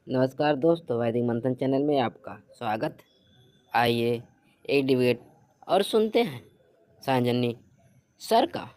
नमस्कार दोस्तों, वैदिक मंथन चैनल में आपका स्वागत। आइए एक डिबेट और सुनते हैं सांजनी सर का।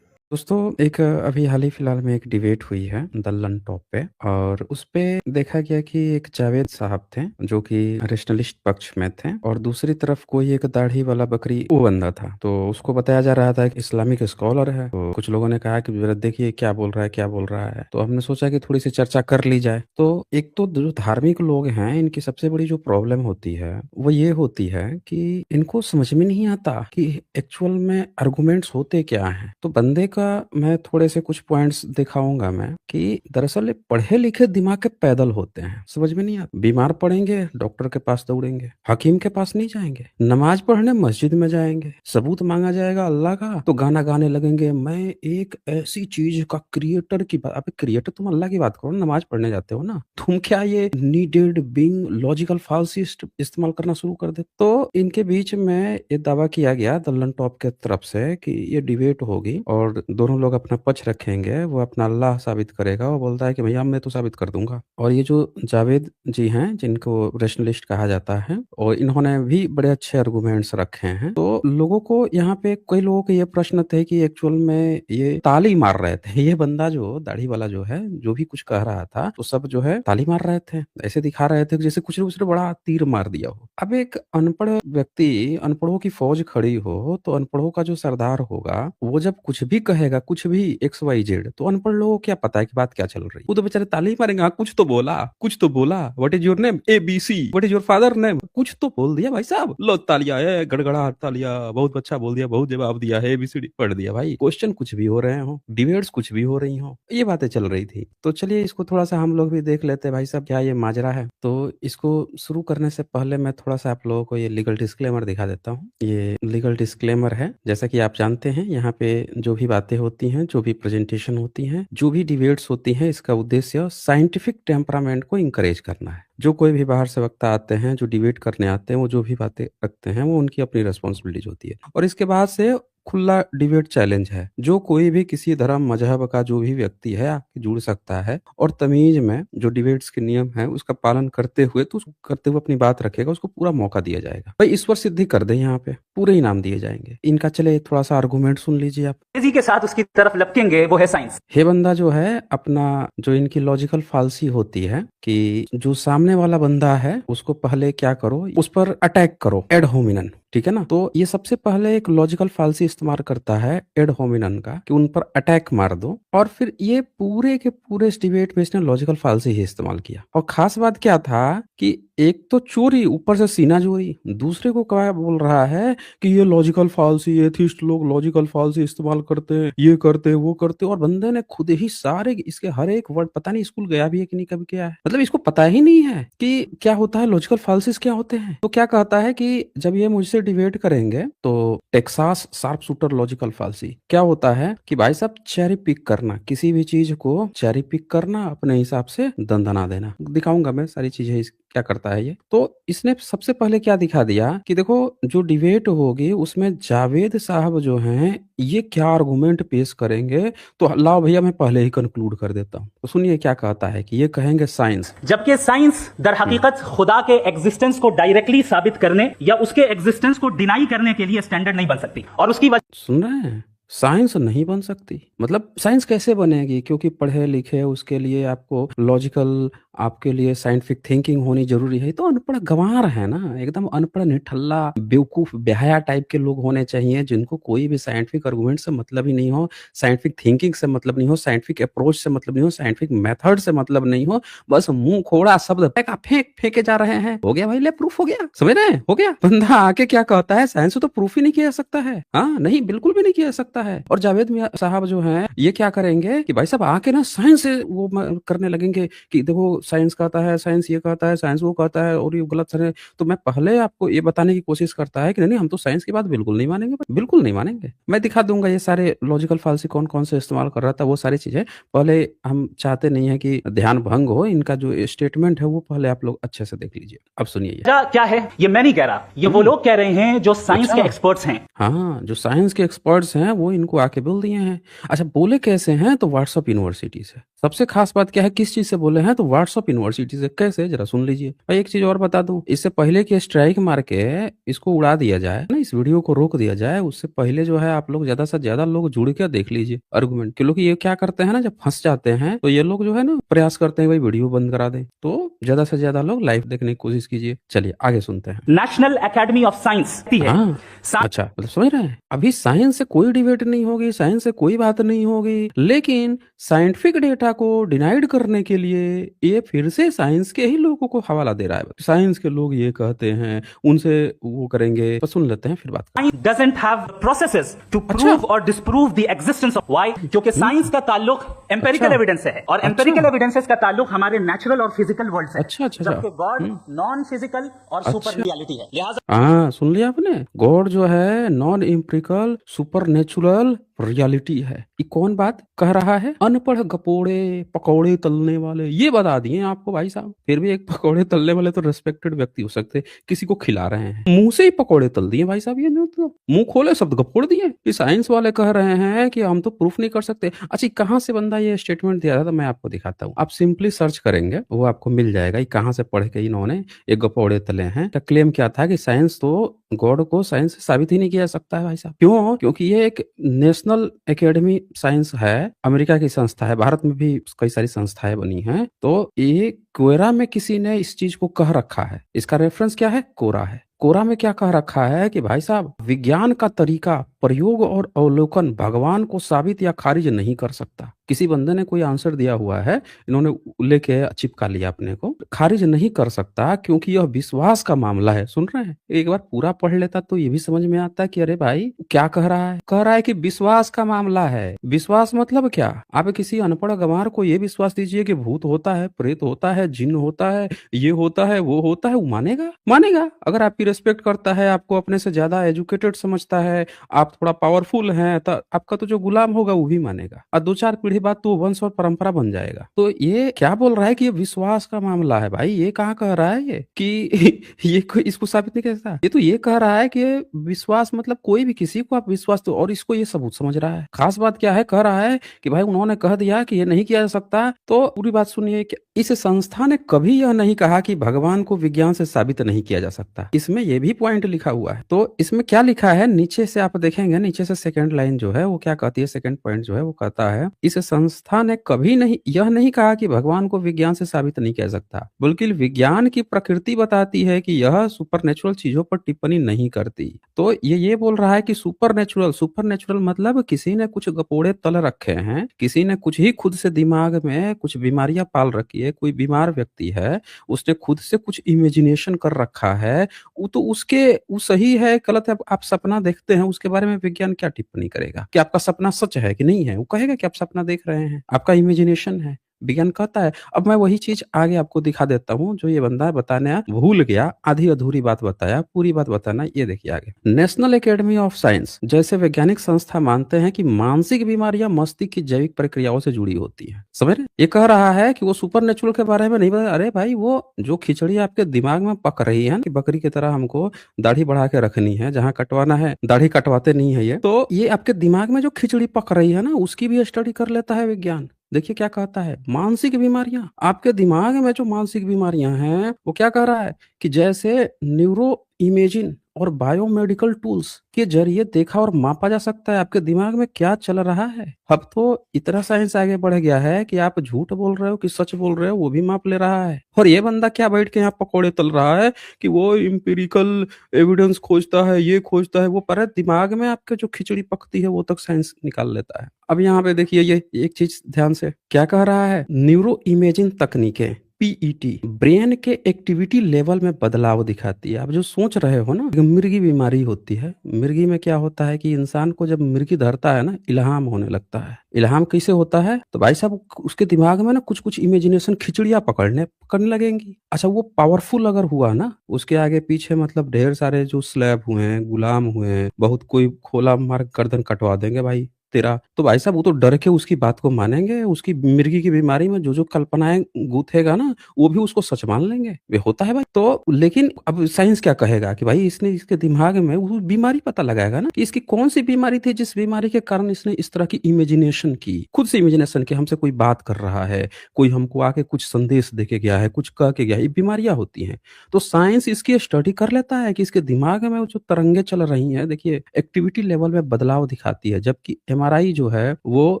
दोस्तों एक अभी हाल ही फिलहाल में एक डिबेट हुई है दल्लन टॉप पे। और उस पे देखा गया कि एक जावेद साहब थे जो कि रेशनलिस्ट पक्ष में थे, और दूसरी तरफ कोई एक दाढ़ी वाला बकरी वो बंदा था। तो उसको बताया जा रहा था कि इस्लामिक स्कॉलर है। तो कुछ लोगों ने कहा कि जरा देखिए क्या बोल रहा है क्या बोल रहा है। तो हमने सोचा कि थोड़ी सी चर्चा कर ली जाए। तो एक तो जो धार्मिक लोग हैं इनकी सबसे बड़ी जो प्रॉब्लम होती है वो ये होती है कि इनको समझ में नहीं आता कि एक्चुअल में आर्गुमेंट्स होते क्या हैं। तो बंदे का मैं थोड़े से कुछ पॉइंट्स दिखाऊंगा मैं कि दरअसल ये पढ़े लिखे दिमाग के पैदल होते हैं, समझ में नहीं आता। बीमार पड़ेंगे डॉक्टर के पास दौड़ेंगे, हकीम के पास नहीं जाएंगे, नमाज पढ़ने मस्जिद में जाएंगे, सबूत मांगा जाएगा अल्लाह का तो गाना गाने लगेंगे, मैं एक ऐसी चीज का क्रिएटर की बात। अबे क्रिएटर तुम अल्लाह की बात करो, नमाज पढ़ने जाते हो ना तुम, क्या ये नीडेड बिंग लॉजिकल फालसी इस्तेमाल करना शुरू कर दे। तो इनके बीच में ये दावा किया गया दल्लन टॉप के तरफ से कि ये डिबेट होगी और दोनों लोग अपना पक्ष रखेंगे, वो अपना अल्लाह साबित करेगा। वो बोलता है कि भैया मैं तो साबित कर दूंगा। और ये जो जावेद जी हैं जिनको रेशनलिस्ट कहा जाता है, और इन्होंने भी बड़े अच्छे आर्गुमेंट्स रखे हैं। तो लोगों को यहाँ पे कई लोगों के ये प्रश्न थे कि एक्चुअल में ये ताली मार रहे थे। ये बंदा जो दाढ़ी वाला जो है जो भी कुछ कह रहा था तो सब जो है ताली मार रहे थे, ऐसे दिखा रहे थे जैसे कुछ ने उसने बड़ा तीर मार दिया हो। अब एक अनपढ़ व्यक्ति, अनपढ़ों की फौज खड़ी हो तो अनपढ़ों का जो सरदार होगा वो जब कुछ भी कहेगा, कुछ भी XYZ, तो अनपढ़ लोगों को क्या पता है कि बात क्या चल रही है। वो तो बेचारे ताली ही मारेंगे, हाँ कुछ तो बोला, कुछ तो बोला, what is your name, ABC, what is your father name, कुछ तो बोल दिया भाई साहब, लो तालियां है, गड़गड़ा तालियां, बहुत अच्छा बोल दिया, बहुत जवाब दिया है, ABCD पढ़ दिया। भाई क्वेश्चन कुछ भी हो रहे हो, डिबेट्स कुछ भी हो रही हो, ये बातें चल रही थी। तो चलिए इसको थोड़ा सा हम लोग भी देख लेते हैं भाई साहब क्या ये माजरा है। तो इसको शुरू करने से पहले मैं थोड़ा सा आप लोगों को ये लीगल डिस्क्लेमर दिखा देता हूँ। ये लीगल डिस्क्लेमर है, जैसा कि आप जानते हैं यहाँ पे जो भी बातें होती हैं, जो भी प्रेजेंटेशन होती हैं, जो भी डिबेट्स होती हैं, इसका उद्देश्य साइंटिफिक टेम्परामेंट को इंकरेज करना है। जो कोई भी बाहर से वक्ता आते हैं, जो डिबेट करने आते हैं, वो जो भी बातें रखते हैं वो उनकी अपनी रिस्पॉन्सिबिलिटीज होती है। और इसके बाद से खुला डिबेट चैलेंज है, जो कोई भी किसी धर्म मजहब का जो भी व्यक्ति है आके जुड़ सकता है और तमीज में जो डिबेट्स के नियम है उसका पालन करते हुए तो करते हुए अपनी बात रखेगा, उसको पूरा मौका दिया जाएगा। भाई ईश्वर सिद्धि कर दे, यहाँ पे पूरे इनाम दिए जाएंगे इनका। चले थोड़ा सा आर्गूमेंट सुन लीजिए आप। तेजी के साथ उसकी तरफ लपकेंगे वो है साइंस। हे बंदा जो है अपना, जो इनकी लॉजिकल फालसी होती है कि जो सामने वाला बंदा है उसको पहले क्या करो, उस पर अटैक करो एड होमिनन, ठीक है ना। तो ये सबसे पहले एक लॉजिकल फालसी इस्तेमाल करता है एड होमिनन का कि उन पर अटैक मार दो, और फिर ये पूरे के पूरे इस डिबेट में इसने लॉजिकल फालसी ही इस्तेमाल किया। और खास बात क्या था कि एक तो चोरी, ऊपर से सीना चोरी, दूसरे को क्या बोल रहा है कि ये लॉजिकल फालसी, एथिस्ट लोग लॉजिकल फालसी इस्तेमाल करते हैं, ये करते हैं वो करते हैं। और बंदे ने खुद ही सारे इसके हर एक वर्ड, पता नहीं स्कूल गया भी है कि नहीं कभी क्या है, मतलब इसको पता ही नहीं है कि क्या होता है, लॉजिकल फालसीज क्या होते हैं। तो क्या कहता है कि जब ये मुझसे डिबेट करेंगे तो टेक्सास शार्प शूटर लॉजिकल फालसी क्या होता है कि भाई साहब चेरी पिक करना, किसी भी चीज को चेरी पिक करना, अपने हिसाब से दंदना देना। दिखाऊंगा मैं सारी चीजें क्या करता है ये। तो इसने सबसे पहले क्या दिखा दिया कि देखो जो डिबेट होगी उसमें जावेद साहब जो हैं ये क्या आर्गुमेंट पेश करेंगे। तो लाओ भैया मैं पहले ही कंक्लूड कर देता हूँ। तो सुनिए क्या कहता है कि ये कहेंगे साइंस, जबकि साइंस दर हकीकत खुदा के एग्जिस्टेंस को डायरेक्टली साबित करने या उसके एग्जिस्टेंस को डिनाई करने के लिए स्टैंडर्ड नहीं बन सकती। और उसकी वजह सुन रहे हैं, साइंस नहीं बन सकती। मतलब साइंस कैसे बनेगी, क्योंकि पढ़े लिखे उसके लिए आपको लॉजिकल, आपके लिए साइंटिफिक थिंकिंग होनी जरूरी है। तो अनपढ़ गंवार है ना, एकदम अनपढ़ निठल्ला बेवकूफ बेहया टाइप के लोग होने चाहिए जिनको कोई भी साइंटिफिक आर्गुमेंट से मतलब ही नहीं हो, साइंटिफिक थिंकिंग से मतलब नहीं हो, साइंटिफिक अप्रोच से मतलब नहीं हो, साइंटिफिक मेथड से मतलब नहीं हो। बस मुंह खोड़ा शब्द फेंके जा रहे हैं। हो गया भाई, ले प्रूफ हो गया, समझ रहे हैं, हो गया। बंदा आके क्या कहता है, साइंस से तो प्रूफ ही नहीं किया जा सकता है। हाँ नहीं, बिल्कुल भी नहीं किया जा सकता है। और जावेद मियां साहब जो हैं ये क्या करेंगे कि भाई साहब आके ना साइंस से वो करने लगेंगे कि देखो साइंस कहता है, साइंस ये कहता है, साइंस वो कहता है, और ये गलत है। तो मैं पहले आपको ये बताने की कोशिश करता है कि नहीं हम तो साइंस की बात बिल्कुल नहीं मानेंगे, बिल्कुल नहीं मानेंगे। मैं दिखा दूंगा ये सारे लॉजिकल फालसी कौन कौन से इस्तेमाल कर रहा था, वो सारी चीजें। पहले हम चाहते नहीं है कि ध्यान भंग हो, इनका जो स्टेटमेंट है वो पहले आप लोग अच्छे से देख लीजिए। अब सुनिए क्या है ये मैं नहीं कह रहा, ये वो लोग कह रहे हैं जो साइंस के एक्सपर्ट्स हैं। हाँ, जो साइंस के एक्सपर्ट्स हैं वो इनको आके बोल दिए हैं। अच्छा बोले कैसे हैं, तो व्हाट्सएप यूनिवर्सिटी से सबसे खास बात क्या है, किस चीज से बोले हैं, तो व्हाट्सएप यूनिवर्सिटी से। कैसे, जरा सुन लीजिए। और एक चीज और बता दूं, इससे पहले कि स्ट्राइक मार के इसको उड़ा दिया जाए ना, इस वीडियो को रोक दिया जाए, उससे पहले जो है आप लोग ज्यादा से ज्यादा लोग जुड़ के देख लीजिए आर्गुमेंट के। लोग ये क्या करते हैं ना, जब फंस जाते हैं तो ये लोग जो है ना प्रयास करते हैं भाई वीडियो बंद करा दें। तो ज्यादा से ज्यादा लोग लाइव देखने की कोशिश कीजिए। चलिए आगे सुनते हैं। नेशनल एकेडमी ऑफ साइंस है। हाँ, अच्छा, मतलब समझ रहे हैं, अभी साइंस से कोई डिबेट नहीं होगी, साइंस से कोई बात नहीं होगी, लेकिन साइंटिफिक डेटा को डिनाइड करने के लिए ये फिर से साइंस के ही लोगों को हवाला दे रहा है। साइंस के लोग ये कहते हैं, उनसे वो करेंगे। तो सुन लेते हैं, फिर बात करेंगे। Science doesn't have processes to prove और disprove the existence of why, क्योंकि साइंस का ताल्लुक एम्पिरिकल अच्छा। एविडेंस से है, और एम्पिरिकल एविडेंसेस का ताल्लुक हमारे नेचुरल और फिजिकल वर्ल्ड से है। अच्छा, अच्छा, जबकि अच्छा। गॉड नॉन फिजिकल और सुपर अच्छा। रियलिटी है। लिहाजा हाँ, सुन लिया आपने, गॉड जो है non empirical super natural reality है। ये कौन बात कह रहा है? अनपढ़ गपोड़े पकौड़े तलने वाले, ये बता दिए आपको भाई साहब। फिर भी एक पकौड़े तलने वाले तो रेस्पेक्टेड व्यक्ति हो सकते, किसी को खिला रहे हैं, मुंह से ही पकौड़े तल दिए भाई साहब। ये मतलब मुंह खोले शब्द गपोड़ दिए। ये साइंस वाले कह रहे हैं कि हम तो प्रूफ नहीं कर सकते। अच्छा, कहाँ से बंदा ये स्टेटमेंट दिया था, तो मैं आपको दिखाता हूँ। आप सिंपली सर्च करेंगे, वो आपको मिल जाएगा। ये कहाँ से पढ़ के इन्होंने ये गपोड़े तले हैं। तो क्लेम क्या था कि साइंस तो गॉड को साइंस से साबित ही नहीं किया जा सकता है भाई साहब। क्यों? क्योंकि ये एक नेशनल एकेडमी साइंस है, अमेरिका की संस्था है, भारत में भी कई सारी संस्थाएं बनी हैं। तो ये कोरा में किसी ने इस चीज को कह रखा है। इसका रेफरेंस क्या है? कोरा है। कोरा में क्या कह रखा है कि भाई साहब, विज्ञान का तरीका, प्रयोग और अवलोकन भगवान को साबित या खारिज नहीं कर सकता। किसी बंदे ने कोई आंसर दिया हुआ है, इन्होंने लेके चिपका लिया अपने को, खारिज नहीं कर सकता क्योंकि यह विश्वास का मामला है। सुन रहे हैं? एक बार पूरा पढ़ लेता तो ये भी समझ में आता कि अरे भाई क्या कह रहा है। कह रहा है कि विश्वास का मामला है। विश्वास मतलब क्या? आप किसी अनपढ़ गंवार को ये विश्वास दीजिए कि भूत होता है, प्रेत होता है, जिन्न होता है, ये होता है, वो होता है, वो मानेगा? मानेगा। अगर आपकी रिस्पेक्ट करता है, आपको अपने से ज्यादा एजुकेटेड समझता है, आप थोड़ा पावरफुल हैं, तो आपका तो जो गुलाम होगा वो भी मानेगा, और 2-4 पीढ़ी बाद तो वंश और परंपरा बन जाएगा। तो ये क्या बोल रहा है कि ये विश्वास का मामला है भाई। ये कहाँ कह रहा है ये कि ये कोई इसको साबित नहीं कर सकता। ये तो ये कह रहा है कि विश्वास मतलब कोई भी किसी को आप विश्वास दो, और इसको ये सबूत समझ रहा है। खास बात क्या है, कह रहा है कि भाई उन्होंने कह दिया कि ये नहीं किया जा सकता। तो पूरी बात सुनिए कि इस संस्था ने कभी यह नहीं कहा कि भगवान को विज्ञान से साबित नहीं किया जा सकता। इसमें ये भी पॉइंट लिखा हुआ है। तो इसमें क्या लिखा है, नीचे से आप देखेंगे, नीचे से सेकंड लाइन जो है वो क्या कहती है, सेकंड पॉइंट जो है वो कहता है, इस संस्था ने कभी नहीं यह नहीं कहा कि भगवान को विज्ञान से साबित नहीं किया जा सकता, बल्कि विज्ञान की प्रकृति बताती है कि यह सुपरनेचुरल चीजों पर टिप्पणी नहीं करती। तो ये बोल रहा है कि सुपरनेचुरल मतलब किसी ने कुछ गपोड़े तल रखे हैं, किसी ने कुछ ही खुद से दिमाग में कुछ बीमारियां पाल रखी है, कोई बीमार व्यक्ति है, उसने खुद से कुछ इमेजिनेशन कर रखा है, वो तो उसके वो सही है गलत है। आप सपना देखते हैं, उसके बारे में विज्ञान क्या टिप्पणी करेगा कि आपका सपना सच है कि नहीं है? वो कहेगा कि आप सपना देख रहे हैं, आपका इमेजिनेशन है। विज्ञान कहता है। अब मैं वही चीज आगे आपको दिखा देता हूँ जो ये बंदा बताने भूल गया, आधी अधूरी बात बताया, पूरी बात बताना। ये देखिए आगे, नेशनल एकेडमी ऑफ साइंस जैसे वैज्ञानिक संस्था मानते हैं कि मानसिक बीमारियां मस्तिष्क की जैविक प्रक्रियाओं से जुड़ी होती हैं। समझ रहे? ये कह रहा है कि वो सुपर नेचुरल के बारे में नहीं बता। अरे भाई, वो जो खिचड़ी आपके दिमाग में पक रही है कि बकरी की तरह हमको दाढ़ी बढ़ा के रखनी है, जहाँ कटवाना है दाढ़ी कटवाते नहीं है, ये तो ये आपके दिमाग में जो खिचड़ी पक रही है ना, उसकी भी स्टडी कर लेता है विज्ञान। देखिए क्या कहता है, मानसिक बीमारियां, आपके दिमाग में जो मानसिक बीमारियां हैं वो क्या कह रहा है कि जैसे न्यूरो इमेजिंग और बायोमेडिकल टूल्स के जरिए देखा और मापा जा सकता है आपके दिमाग में क्या चल रहा है। अब तो इतना साइंस आगे बढ़ गया है कि आप झूठ बोल रहे हो कि सच बोल रहे हो वो भी माप ले रहा है। और ये बंदा क्या बैठ के यहाँ पकौड़े तल रहा है कि वो एम्पिरिकल एविडेंस खोजता है, ये खोजता है वो, पर दिमाग में आपके जो खिचड़ी पकती है वो तक साइंस निकाल लेता है। अब यहाँ पे देखिए, ये एक चीज ध्यान से क्या कह रहा है, न्यूरो इमेजिंग तकनीकें पीईटी ब्रेन के एक्टिविटी लेवल में बदलाव दिखाती है। आप जो सोच रहे हो ना, मिर्गी बीमारी होती है, मिर्गी में क्या होता है कि इंसान को जब मिर्गी धरता है ना, इल्हाम होने लगता है। इल्हाम कैसे होता है? तो भाई साहब उसके दिमाग में ना कुछ कुछ इमेजिनेशन खिचड़ियां पकड़ने लगेंगी। अच्छा, वो पावरफुल अगर हुआ ना, उसके आगे पीछे मतलब ढेर सारे जो स्लैब हुए हैं, गुलाम हुए हैं, बहुत कोई खोला मार गर्दन कटवा देंगे भाई। तेरा, तो भाई साहब वो तो डर के उसकी बात को मानेंगे, उसकी मिर्गी की बीमारी में जो कल्पनाएँ गूँथेगा ना, वो भी उसको सच मान लेंगे। ये होता है भाई। तो लेकिन अब साइंस क्या कहेगा कि भाई इसने इसके दिमाग में वो बीमारी पता लगाएगा ना कि इसकी कौन-सी बीमारी थी जिस बीमारी के कारण इसने इस तरह की इमेजिनेशन की। खुद से इमेजिनेशन की हमसे कोई बात कर रहा है, कोई हमको आके कुछ संदेश दे के गया है, कुछ कह के गया है, ये बीमारियाँ होती हैं। तो साइंस इसकी स्टडी कर लेता है कि इसके दिमाग में वो जो तरंगे चल रही हैं, देखिए एक्टिविटी लेवल में बदलाव दिखाती है, जबकि एमआरआई जो है वो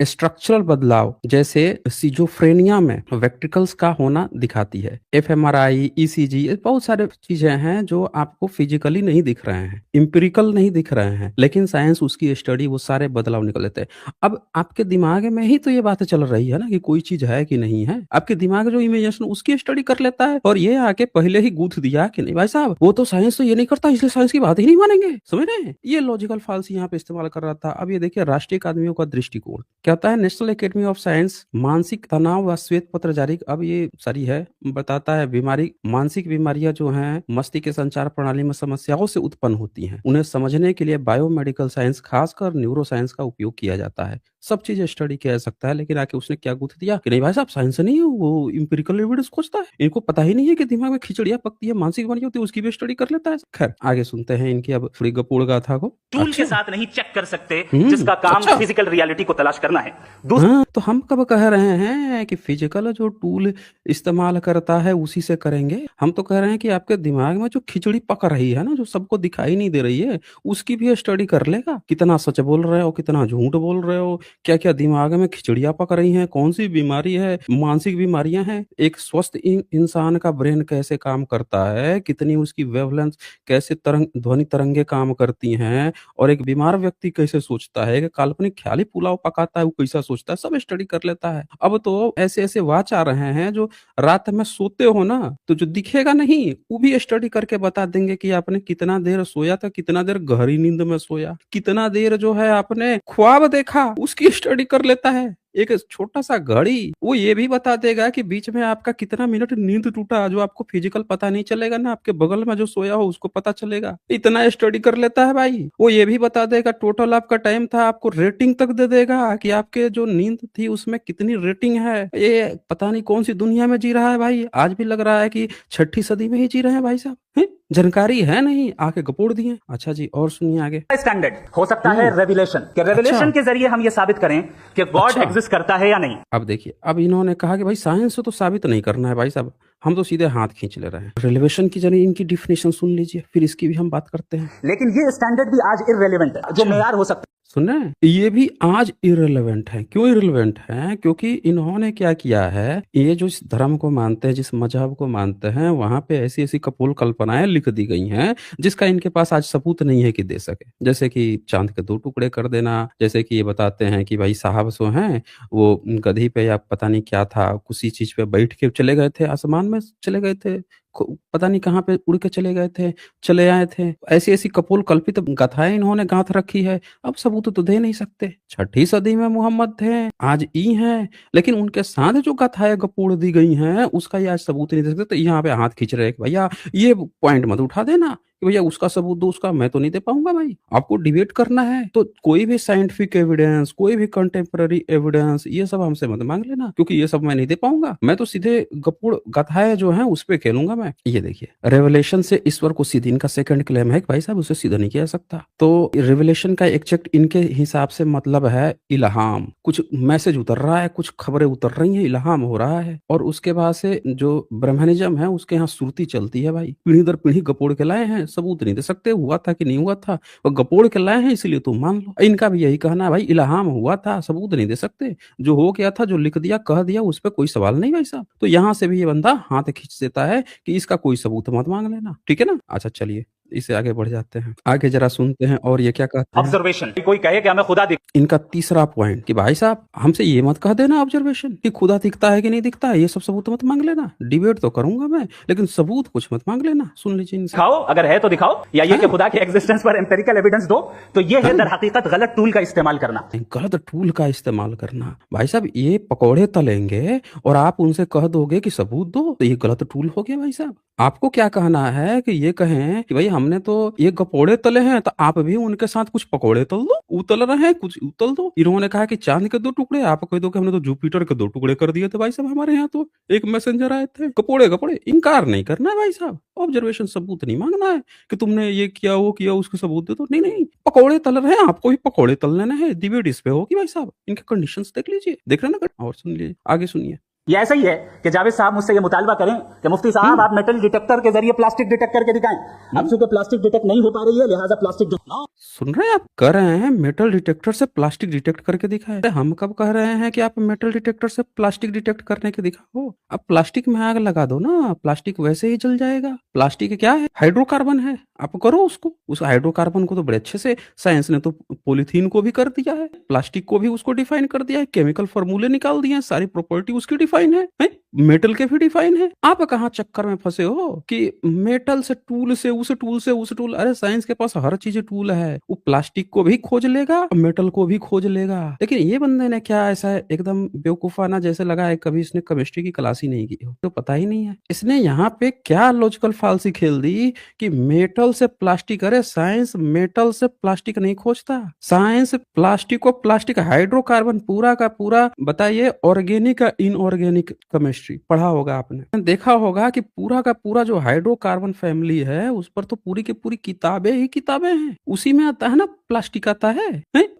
स्ट्रक्चरल बदलाव जैसे सिजोफ्रेनिया में वेंट्रिकल्स का होना दिखाती है। एफएमआरआई, ईसीजी, ये बहुत सारे चीजें हैं जो आपको फिजिकली नहीं दिख रहे हैं, एम्पिरिकल नहीं दिख रहे हैं, लेकिन साइंस उसकी स्टडी वो सारे बदलाव निकल लेते हैं। अब आपके दिमाग में ही तो ये बातें चल रही है ना कि कोई चीज है कि नहीं है। आपके दिमाग जो इमेजिनेशन उसकी स्टडी कर लेता है और ये आके पहले ही गूंथ दिया कि नहीं भाई साहब वो तो साइंस तो ये नहीं करता, इसलिए साइंस की बात ही नहीं मानेंगे। समझ रहे हैं? ये लॉजिकल फाल्स यहाँ पे इस्तेमाल कर रहा था। अब ये देखिए राष्ट्रीय अकादमियों का दृष्टिकोण क्या होता है। नेशनल एकेडमी ऑफ साइंस मानसिक तनाव व श्वेत पत्र जारी, अब ये सारी है, बताता है बीमारी, मानसिक बीमारियां जो हैं मस्तिष्क के संचार प्रणाली में समस्याओं से उत्पन्न होती हैं। उन्हें समझने के लिए बायोमेडिकल साइंस खासकर न्यूरो साइंस का उपयोग किया जाता है। सब चीजें स्टडी किया जा सकता है, लेकिन आके उसने क्या गूंथ दिया कि नहीं भाई साहब साइंस नहीं है, वो इंपेरिकल एविडेंस खोजता है। इनको पता ही नहीं है कि दिमाग में खिचड़ियां पकती है, मानसिक बीमारी होती है, उसकी भी स्टडी कर लेता है। खैर आगे सुनते हैं इनकी अब थोड़ी गपोड़ गाथा को। टूल के साथ नहीं चेक कर सकते जिसका काम अच्छा। फिजिकल रियलिटी को तलाश करना है। हाँ, तो हम कब कह रहे हैं कि फिजिकल जो टूल इस्तेमाल करता है उसी से करेंगे। हम तो कह रहे हैं कि आपके दिमाग में जो खिचड़ी पक रही है ना, जो सबको दिखाई नहीं दे रही है, उसकी भी स्टडी कर लेगा। कितना सच बोल रहे हो, कितना झूठ बोल रहे हो, क्या-क्या दिमाग में खिचड़ियाँ पक रही हैं, कौन-सी बीमारी है, मानसिक बीमारियाँ हैं। एक स्वस्थ इंसान का ब्रेन कैसे काम करता है, कितनी उसकी वेवलेंथ, कैसे ध्वनि तरंगे काम करती हैं, और एक बीमार व्यक्ति कैसे सोचता है, एक काल्पनिक ख्याली पुलाव पकाता है वो कैसा सोचता है, सब स्टडी कर लेता है। अब तो ऐसे-ऐसे वाच आ रहे हैं जो रात में सोते हो ना, तो जो दिखेगा नहीं, वो भी स्टडी करके बता देंगे कि आपने कितना देर सोया था, कितना देर गहरी नींद में सोया, कितना देर जो है आपने ख्वाब देखा, उसकी स्टडी कर लेता है। एक छोटा-सा घड़ी, वो ये भी बता देगा कि बीच में आपका कितना मिनट नींद टूटा, जो आपको फिजिकल पता नहीं चलेगा ना, आपके बगल में जो सोया हो उसको पता चलेगा। इतना स्टडी कर लेता है भाई। वो ये भी बता देगा टोटल आपका टाइम था, आपको रेटिंग तक दे देगा कि आपके जो नींद थी उसमें कितनी रेटिंग है। ये पता नहीं कौन-सी दुनिया में जी रहा है भाई। आज भी लग रहा है कि 6ठी सदी में ही जी रहे हैं भाई साहब। हैं? जानकारी है नहीं, आके गपोड़ दिए। अच्छा जी, और सुनिए आगे। स्टैंडर्ड हो सकता है रेवलेशन, कि रेवलेशन अच्छा। के जरिए हम ये साबित करें कि गॉड अच्छा। एग्जिस्ट करता है या नहीं। अब देखिए, अब इन्होंने कहा कि भाई साइंस से तो साबित नहीं करना है भाई साहब, हम तो सीधे हाथ खींच ले रहे हैं। रिलेवेशन की जरिए इनकी डिफिनेशन सुन लीजिए, फिर इसकी भी हम बात करते हैं। लेकिन ये स्टैंडर्ड भी आज इररेलेवेंट है, जो मेयार हो सकता सुन रहे हैं? ये भी आज इर्रेलेवेंट है। क्यों इर्रेलेवेंट है? क्योंकि इन्होंने क्या किया है, ये जो इस धर्म को मानते हैं, जिस मजहब को मानते हैं, वहाँ पे ऐसी-ऐसी कपोल कल्पनाएँ लिख दी गई हैं, जिसका इनके पास आज सबूत नहीं है कि दे सके। जैसे कि चाँद के 2 टुकड़े कर देना, जैसे कि ये बताते हैं कि भाई साहब जो हैं, वो गधी पे या पता नहीं क्या था, किसी चीज़ पे बैठ के चले गए थे, आसमान में चले गए थे, पता नहीं कहाँ पे उड़ के चले गए थे, चले आए थे। ऐसी-ऐसी कपोल कल्पित गाथाएँ इन्होंने गाँथ रखी है। अब सबूत तो दे नहीं सकते। 6ठी सदी में मोहम्मद थे, आज ई हैं, लेकिन उनके साथ जो गाथाएँ गपोड़ दी गई हैं, उसका ये आज सबूत नहीं दे सकते। तो यहाँ पे हाथ खींच रहे हैं कि भैया ये पॉइंट मत उठा देना कि भैया उसका सबूत दो, उसका मैं तो नहीं दे पाऊँगा भाई। आपको डिबेट करना है तो कोई भी साइंटिफिक एविडेंस, कोई भी कंटेम्परेरी एविडेंस, ये सब हमसे मत माँग लेना, क्योंकि ये सब मैं नहीं दे पाऊँगा। मैं तो सीधे गपोड़ गाथाएँ जो हैं उस पे खेलूँगा मैं। ये देखिए, रेवलेशन से ईश्वर को सीधे, इनका सेकंड क्लेम है कि भाई साहब उसे सीधा नहीं किया जा सकता। तो रेवलेशन का एग्जैक्ट इनके हिसाब से मतलब है इल्हाम। कुछ मैसेज उतर रहा है, कुछ खबरें उतर रही हैं, इल्हाम हो रहा है। और उसके बाद से जो ब्रह्मनिज्म है उसके यहाँ श्रुति चलती है भाई। पीढ़ी दर पीढ़ी गपोड़ के लाए हैं, सबूत नहीं दे सकते, हुआ था कि नहीं हुआ था, और गपोड़ के लाए हैं इसलिए तुम मान लो। इनका भी यही कहना है भाई, इल्हाम हुआ था, सबूत नहीं दे सकते। जो हो गया था, जो लिख दिया, कह दिया, उस पर कोई सवाल नहीं भाई साहब। तो यहाँ से भी ये बंदा हाथ खींच देता है कि इसका कोई सबूत मत मांग लेना, ठीक है ना। अच्छा चलिए, इससे आगे बढ़ जाते हैं। आगे जरा सुनते हैं और ये क्या कहते हैं। ऑब्जर्वेशन, कोई कहे कि हमें खुदा दिख, इनका तीसरा पॉइंट कि भाई साहब हमसे ये मत कह देना ऑब्जर्वेशन कि खुदा दिखता है कि नहीं दिखता है, ये सब सबूत मत मांग लेना। डिबेट तो करूंगा मैं, लेकिन सबूत कुछ मत मांग लेना। सुन लीजिए इनसे। दिखाओ, अगर है तो दिखाओ, या ये कि खुदा के एग्जिस्टेंस पर एम्पिरिकल एविडेंस दो। तो ये है दर हकीकत गलत टूल का इस्तेमाल करना। गलत टूल का इस्तेमाल करना। भाई साहब ये पकौड़े तलेंगे और आप उनसे कह दोगे कि सबूत दो, तो ये गलत टूल हो गया भाई साहब। आपको क्या कहना है कि ये कहें कि भाई हमने तो ये गपोड़े तले हैं, तो आप भी उनके साथ कुछ पकौड़े तल दो। वो तल रहे हैं, कुछ उतल दो। इन्होंने कहा कि चांद के 2 टुकड़े, आप कह दो कि हमने तो जुपिटर के 2 टुकड़े कर दिए थे भाई साहब, हमारे यहाँ तो एक मैसेंजर आए थे। कपोड़े कपोड़े इनकार नहीं करना है भाई साहब, ऑब्जर्वेशन सबूत नहीं मांगना है कि तुमने ये किया वो किया उसके सबूत दे दो। नहीं नहीं, पकौड़े तल रहे हैं, आपको भी पकौड़े तल लेना है। डिबेट इस पे होगी भाई साहब। इनके कंडीशंस देख लीजिए, देख रहे ना। और सुन लीजिए, आगे सुनिए। ये ऐसा ही है कि जावेद साहब मुझसे ये मुतालबा करें कि मुफ्ती साहब आप मेटल डिटेक्टर के जरिए प्लास्टिक डिटेक्ट करके दिखाएं। अब चूंकि प्लास्टिक डिटेक्ट नहीं हो पा रही है, लिहाजा प्लास्टिक सुन रहे हैं आप, कर रहे हैं मेटल डिटेक्टर से प्लास्टिक डिटेक्ट करके दिखाए। अरे हम कब कह रहे हैं कि आप मेटल डिटेक्टर से प्लास्टिक डिटेक्ट करने के दिखाओ। अब प्लास्टिक में आग लगा दो ना, प्लास्टिक वैसे ही जल जाएगा। प्लास्टिक क्या है? हाइड्रोकार्बन है। आप करो उसको, उस हाइड्रोकार्बन को तो बड़े अच्छे से साइंस ने तो पॉलीथीन को भी कर दिया है, प्लास्टिक को भी उसको डिफाइन कर दिया है, केमिकल फॉर्मूले निकाल दिए हैं, सारी प्रॉपर्टी उसकी डिफाइन है? मेटल के भी डिफाइन है। आप कहाँ चक्कर में फंसे हो कि मेटल से टूल से उस टूल से उस टूल। अरे साइंस के पास हर चीज टूल है, वो प्लास्टिक को भी खोज लेगा, मेटल को भी खोज लेगा। लेकिन ये बंदे ने क्या ऐसा एकदम बेवकूफाना जैसे लगा है कभी इसने केमिस्ट्री की क्लास ही नहीं की हो, तो पता ही नहीं है इसने यहाँ पे क्या लॉजिकल फालसी खेल दी कि मेटल से प्लास्टिक। अरे साइंस मेटल से प्लास्टिक नहीं खोजता, साइंस प्लास्टिक को प्लास्टिक हाइड्रोकार्बन पूरा का पूरा बताइए ऑर्गेनिक या इनऑर्गेनिक केमिस्ट्री पढ़ा होगा आपने, देखा होगा कि पूरा का पूरा जो हाइड्रोकार्बन फैमिली है उस पर तो पूरी की पूरी किताबें ही किताबें हैं। उसी में आता है ना प्लास्टिक आता है?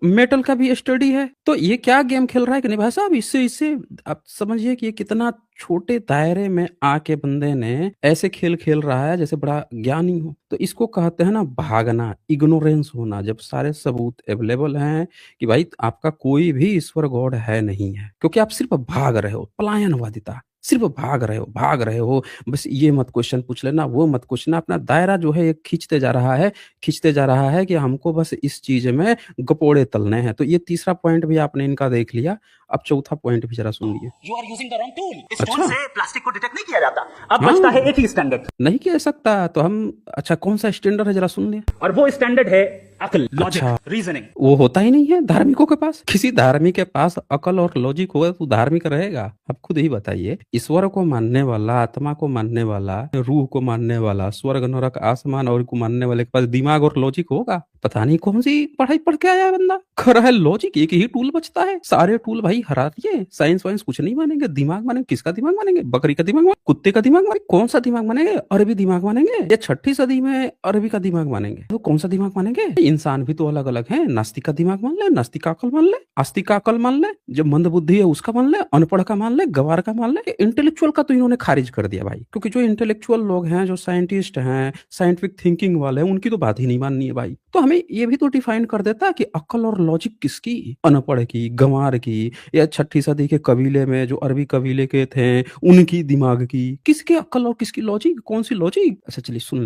मेटल का भी स्टडी है। तो ये क्या गेम खेल रहा है कि नहीं भाई साहब, इससे आप समझिए कि ये कितना छोटे दायरे में आके बंदे ने ऐसे खेल खेल रहा है जैसे बड़ा ज्ञानी हो। तो इसको कहते हैं ना भागना, इग्नोरेंस होना, जब सारे सबूत अवेलेबल हैं कि भाई आपका कोई भी ईश्वर गॉड है नहीं है, क्योंकि आप सिर्फ भाग रहे हो, पलायनवादिता, सिर्फ भाग रहे हो। बस ये मत क्वेश्चन पूछ लेना, वो मत पूछना। अपना दायरा जो है ये खींचते जा रहा है कि हमको बस इस चीज में गपोड़े तलने हैं। तो ये तीसरा पॉइंट भी आपने इनका देख लिया। अब चौथा पॉइंट भी जरा सुन लिए। You are using the wrong tool. इस टूल से प्लास्टिक को डिटेक्ट नहीं किया जाता। अब बचता है एक ही स्टैंडर्ड। नहीं किया सकता तो हम, अच्छा कौन सा स्टैंडर्ड है जरा सुन लिए। और वो स्टैंडर्ड है अकल, लॉजिक, रीजनिंग। वो होता ही नहीं है धार्मिकों के पास। किसी धार्मिक के पास अकल और लॉजिक होगा तो धार्मिक रहेगा? आप खुद ही बताइए। ईश्वर को मानने वाला, आत्मा को मानने वाला, रूह को मानने वाला, स्वर्ग नरक आसमान और को मानने वाले के पास दिमाग और लॉजिक होगा? पता नहीं कौन सी पढ़ाई पढ़ के आया है बंदा। कर रहा है लॉजिक, एक ही टूल बचता है, सारे टूल भाई हरा दिए। साइंस वाइंस कुछ नहीं मानेंगे, दिमाग मानेंगे। किसका दिमाग मानेंगे? बकरी का दिमाग मानेंगे? कुत्ते का दिमाग मानेंगे? कौन सा दिमाग मानेंगे? अरबी दिमाग मानेंगे या 6ठी सदी में अरबी का दिमाग मानेंगे? तो कौन सा दिमाग मानेंगे? इंसान भी तो अलग अलग है। नास्तिक का दिमाग मान ले, नास्तिक का अकल मान ले, आस्तिक का अकल मान ले, जो मंद बुद्धि है उसका मान ले, अनपढ़ का मान ले, गवार का मान ले। इंटेलेक्चुअल का तो इन्होंने खारिज कर दिया भाई, क्योंकि जो इंटेलेक्चुअल लोग हैं, जो साइंटिस्ट हैं, साइंटिफिक थिंकिंग वाले हैं, उनकी तो बात ही नहीं माननी है भाई। तो हमें ये भी तो डिफाइन कर देता है कि अकल और लॉजिक किसकी, अनपढ़ की, गंवार की, या 6ठी सदी के कबीले में जो अरबी कबीले के थे उनकी दिमाग की? किसके अकल और किसकी लॉजिक? कौन सी लॉजिक? अच्छा चलिए सुन